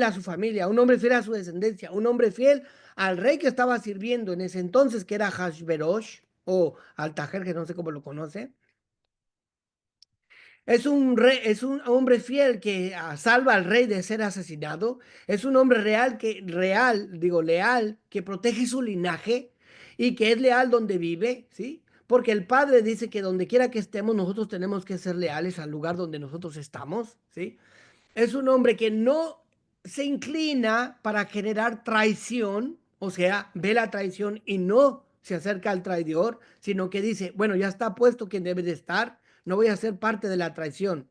a su familia, un hombre fiel a su descendencia, un hombre fiel al rey que estaba sirviendo en ese entonces, que era Hashverosh o Altajer, que no sé cómo lo conoce. Es un hombre fiel que salva al rey de ser asesinado. Es un hombre leal, que protege su linaje y que es leal donde vive, ¿sí? Porque el Padre dice que donde quiera que estemos, nosotros tenemos que ser leales al lugar donde nosotros estamos, ¿sí? Es un hombre que no se inclina para generar traición, o sea, ve la traición y no se acerca al traidor, sino que dice, bueno, ya está puesto quien debe de estar, no voy a ser parte de la traición.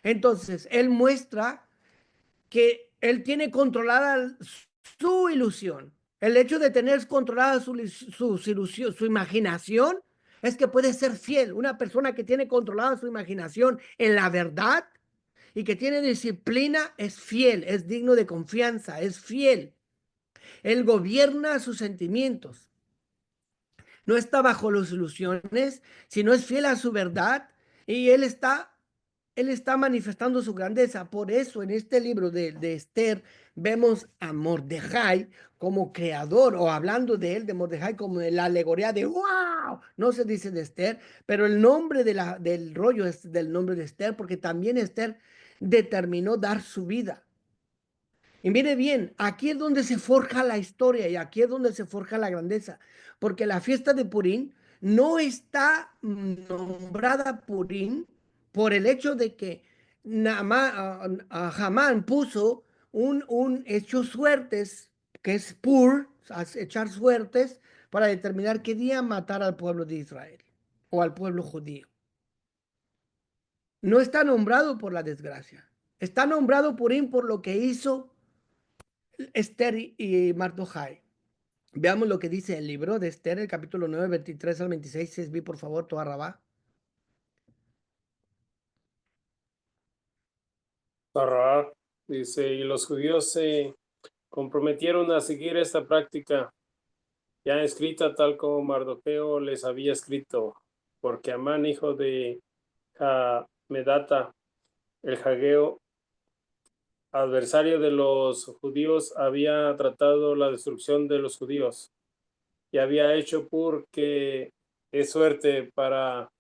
Entonces, él muestra que él tiene controlada su ilusión. El hecho de tener controlada su ilusión, su imaginación, es que puede ser fiel. Una persona que tiene controlada su imaginación en la verdad y que tiene disciplina es fiel, es digno de confianza, es fiel. Él gobierna sus sentimientos. No está bajo las ilusiones, sino es fiel a su verdad y él está manifestando su grandeza. Por eso en este libro de Esther vemos a Mordejai como creador, o hablando de él, de Mordejai, como de la alegoría de wow, no se dice de Esther, pero el nombre del rollo es del nombre de Esther, porque también Esther determinó dar su vida. Y mire bien, aquí es donde se forja la historia y aquí es donde se forja la grandeza, porque la fiesta de Purim no está nombrada Purim por el hecho de que Hamán puso un hecho suertes, que es Pur, echar suertes, para determinar qué día matar al pueblo de Israel o al pueblo judío. No está nombrado por la desgracia, está nombrado Purim por lo que hizo Esther y Mardokhai. Veamos lo que dice el libro de Esther, el capítulo 9, 23 al 26. Vi, por favor, toda Rabá. Sarra dice, y los judíos se comprometieron a seguir esta práctica ya escrita tal como Mardoqueo les había escrito, porque Amán, hijo de Hamedata, el Jageo, adversario de los judíos, había tratado la destrucción de los judíos y había hecho que es suerte para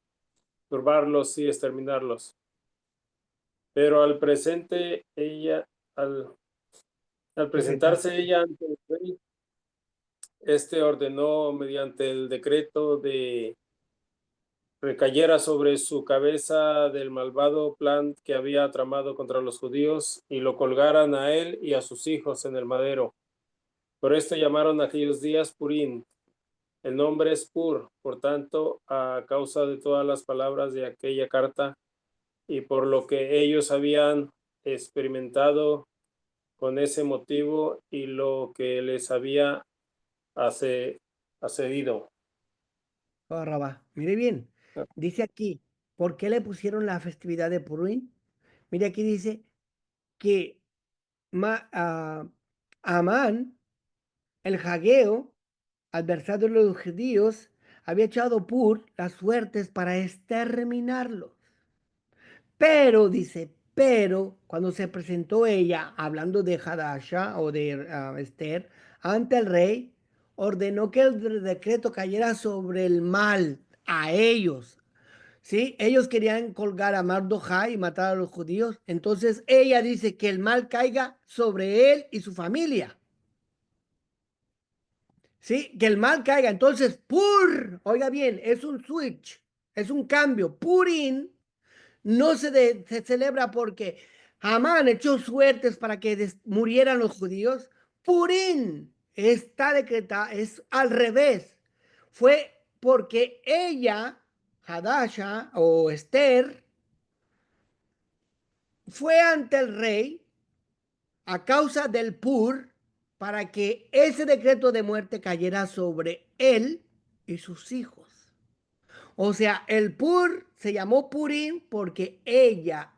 turbarlos y exterminarlos. Pero al presentarse ella ante el rey, este ordenó mediante el decreto de recayera sobre su cabeza del malvado plan que había tramado contra los judíos y lo colgaran a él y a sus hijos en el madero. Por esto llamaron aquellos días Purim. El nombre es Pur, por tanto, a causa de todas las palabras de aquella carta y por lo que ellos habían experimentado con ese motivo y lo que les había accedido. Toda Rabá. Mire bien, dice aquí, ¿por qué le pusieron la festividad de Purim? Mire aquí dice que Amán, el Jageo, adversario de los judíos, había echado las suertes para exterminarlos. Pero, dice, pero cuando se presentó ella, hablando de Hadasha o de Esther, ante el rey, ordenó que el decreto cayera sobre el mal a ellos. ¿Sí? Ellos querían colgar a Mardokhai y matar a los judíos. Entonces ella dice que el mal caiga sobre él y su familia. ¿Sí? Que el mal caiga. Entonces, oiga bien, es un switch, es un cambio. Purim no se celebra porque Amán echó suertes para que murieran los judíos. Purim está decretada, es al revés. Fue porque ella, Hadasha o Esther, fue ante el rey a causa del para que ese decreto de muerte cayera sobre él y sus hijos. O sea, el se llamó Purim porque ella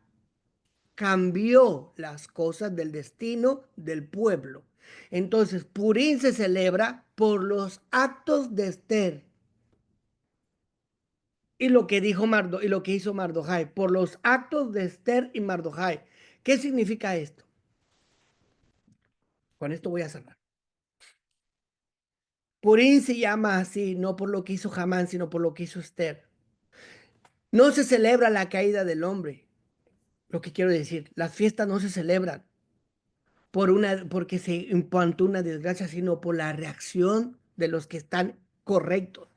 cambió las cosas del destino del pueblo. Entonces, Purim se celebra por los actos de Esther y lo que dijo y lo que hizo Mardokhai, por los actos de Esther y Mardokhai. ¿Qué significa esto? Con esto voy a cerrar. Purim se llama así, no por lo que hizo Hamán, sino por lo que hizo Esther. No se celebra la caída del hombre. Lo que quiero decir, las fiestas no se celebran porque se implantó una desgracia, sino por la reacción de los que están correctos.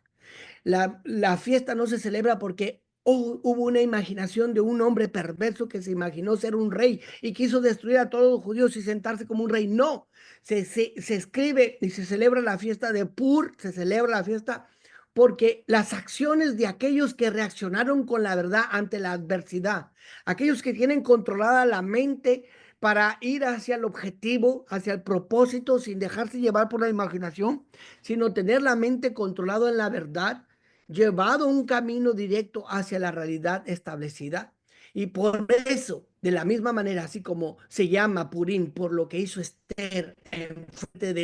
La fiesta no se celebra porque hubo una imaginación de un hombre perverso que se imaginó ser un rey y quiso destruir a todos los judíos y sentarse como un rey. No, se escribe y se celebra la fiesta de se celebra la fiesta porque las acciones de aquellos que reaccionaron con la verdad ante la adversidad, aquellos que tienen controlada la mente para ir hacia el objetivo, hacia el propósito, sin dejarse llevar por la imaginación, sino tener la mente controlada en la verdad, llevado un camino directo hacia la realidad establecida. Y por eso, de la misma manera, así como se llama Purim por lo que hizo Esther en frente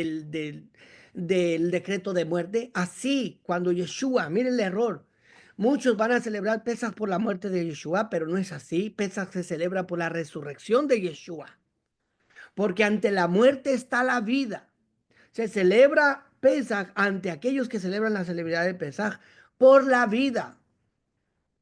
del decreto de muerte, así cuando Yeshua, miren el error, muchos van a celebrar Pesaj por la muerte de Yeshua, pero no es así. Pesaj se celebra por la resurrección de Yeshua, porque ante la muerte está la vida. Se celebra Pesaj ante aquellos que celebran la celebridad de Pesaj por la vida.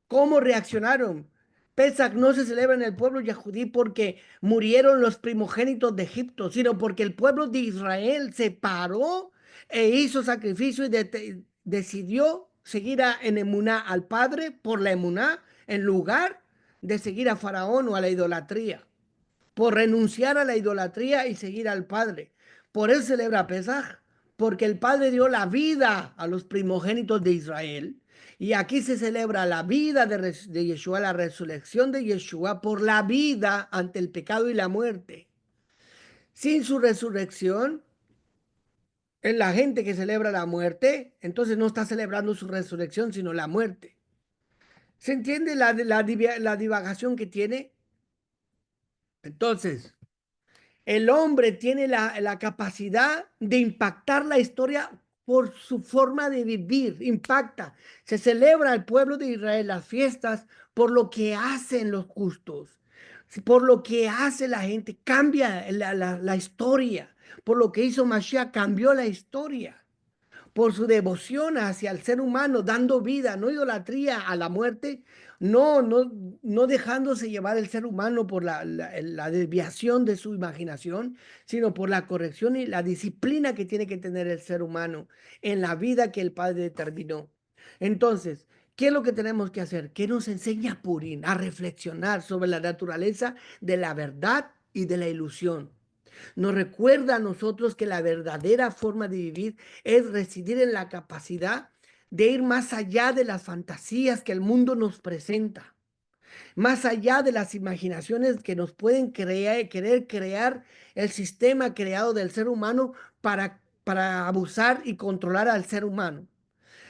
¿Cómo reaccionaron? Pesaj no se celebra en el pueblo yahudí porque murieron los primogénitos de Egipto, sino porque el pueblo de Israel se paró e hizo sacrificio y decidió seguir en emuná al Padre por la emuná en lugar de seguir a Faraón o a la idolatría, por renunciar a la idolatría y seguir al Padre. Por eso celebra Pesaj, porque el Padre dio la vida a los primogénitos de Israel. Y aquí se celebra la vida de Yeshua, la resurrección de Yeshua por la vida ante el pecado y la muerte. Sin su resurrección, Es la gente que celebra la muerte, entonces no está celebrando su resurrección, sino la muerte. ¿Se entiende la divagación que tiene? Entonces, el hombre tiene la capacidad de impactar la historia por su forma de vivir, impacta. Se celebra el pueblo de Israel las fiestas por lo que hacen los justos, por lo que hace la gente, cambia la historia, por lo que hizo Mashiach, cambió la historia por su devoción hacia el ser humano, dando vida, no idolatría a la muerte, no dejándose llevar el ser humano por la desviación de su imaginación, sino por la corrección y la disciplina que tiene que tener el ser humano en la vida que el Padre determinó. Entonces, ¿qué es lo que tenemos que hacer? ¿Qué nos enseña Purín? A reflexionar sobre la naturaleza de la verdad y de la ilusión. Nos recuerda a nosotros que la verdadera forma de vivir es residir en la capacidad de ir más allá de las fantasías que el mundo nos presenta, más allá de las imaginaciones que nos pueden querer crear el sistema creado del ser humano para abusar y controlar al ser humano.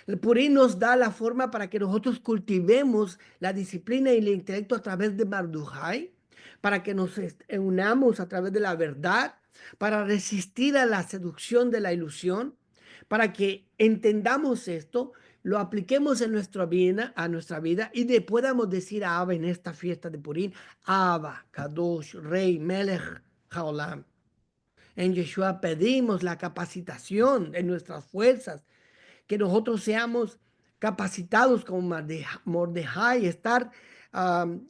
El Purí nos da la forma para que nosotros cultivemos la disciplina y el intelecto a través de Mardujai, para que nos unamos a través de la verdad, para resistir a la seducción de la ilusión, para que entendamos esto, lo apliquemos en a nuestra vida y le podamos decir a Abba en esta fiesta de Purín, Abba, Kadosh, Rey, Melech, Haolam. En Yeshua pedimos la capacitación en nuestras fuerzas, que nosotros seamos capacitados como Mordejai, estar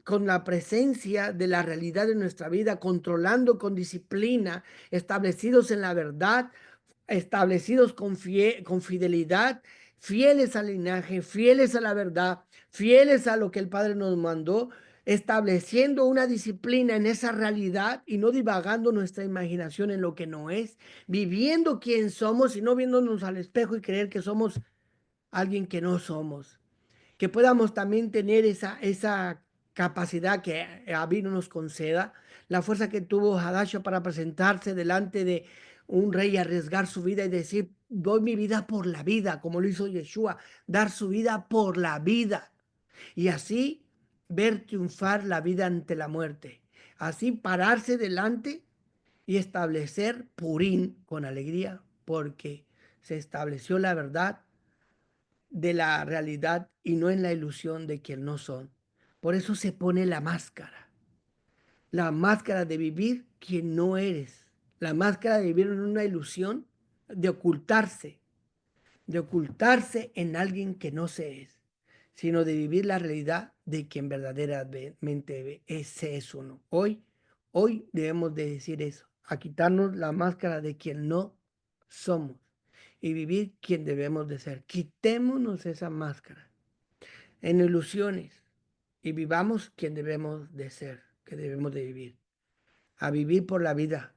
con la presencia de la realidad de nuestra vida, controlando con disciplina, establecidos en la verdad, establecidos con fidelidad, fieles al linaje, fieles a la verdad, fieles a lo que el Padre nos mandó, estableciendo una disciplina en esa realidad y no divagando nuestra imaginación en lo que no es, viviendo quién somos y no viéndonos al espejo y creer que somos alguien que no somos. Que podamos también tener esa capacidad que Abino nos conceda, la fuerza que tuvo Hadasha para presentarse delante de un rey y arriesgar su vida y decir, doy mi vida por la vida, como lo hizo Yeshua, dar su vida por la vida. Y así ver triunfar la vida ante la muerte. Así pararse delante y establecer Purín con alegría, porque se estableció la verdad de la realidad y no en la ilusión de quien no son. Por eso se pone la máscara de vivir quien no eres, la máscara de vivir en una ilusión, de ocultarse en alguien que no se es, sino de vivir la realidad de quien verdaderamente ese es uno. Hoy debemos de decir eso, a quitarnos la máscara de quien no somos y vivir quien debemos de ser. Quitémonos esa máscara en ilusiones y vivamos quien debemos de ser, que debemos de vivir. A vivir por la vida,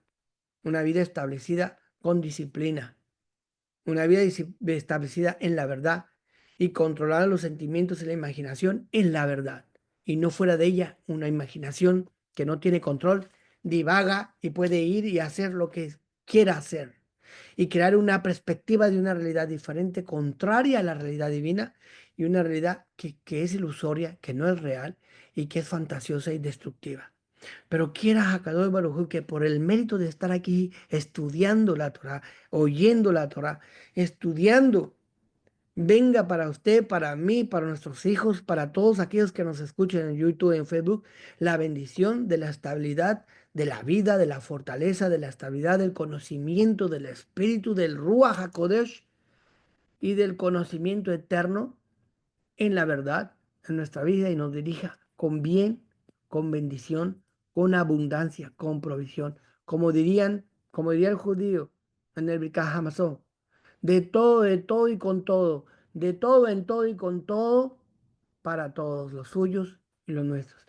una vida establecida con disciplina, una vida establecida en la verdad y controlar los sentimientos y la imaginación en la verdad y no fuera de ella una imaginación que no tiene control, divaga y puede ir y hacer lo que quiera hacer y crear una perspectiva de una realidad diferente, contraria a la realidad divina y una realidad que es ilusoria, que no es real y que es fantasiosa y destructiva. Pero quiera Hakadosh Baruj Hu que por el mérito de estar aquí estudiando la Torah, oyendo la Torah, estudiando, venga para usted, para mí, para nuestros hijos, para todos aquellos que nos escuchen en YouTube, en Facebook, la bendición de la estabilidad de la vida, de la fortaleza, de la estabilidad, del conocimiento, del espíritu, del Ruach HaKodesh y del conocimiento eterno en la verdad en nuestra vida y nos dirija con bien, con bendición, con abundancia, con provisión. Como diría el judío en el Birkat Hamazon, de todo y con todo, de todo en todo y con todo, para todos los suyos y los nuestros.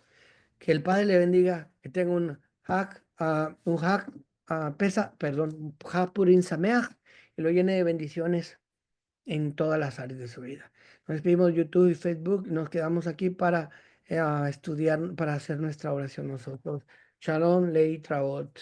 Que el Padre le bendiga, que tenga un Hag Purim Sameach, y lo llene de bendiciones en todas las áreas de su vida. Nos despedimos de YouTube y Facebook y nos quedamos aquí para estudiar, para hacer nuestra oración nosotros. Shalom, Lei Traot.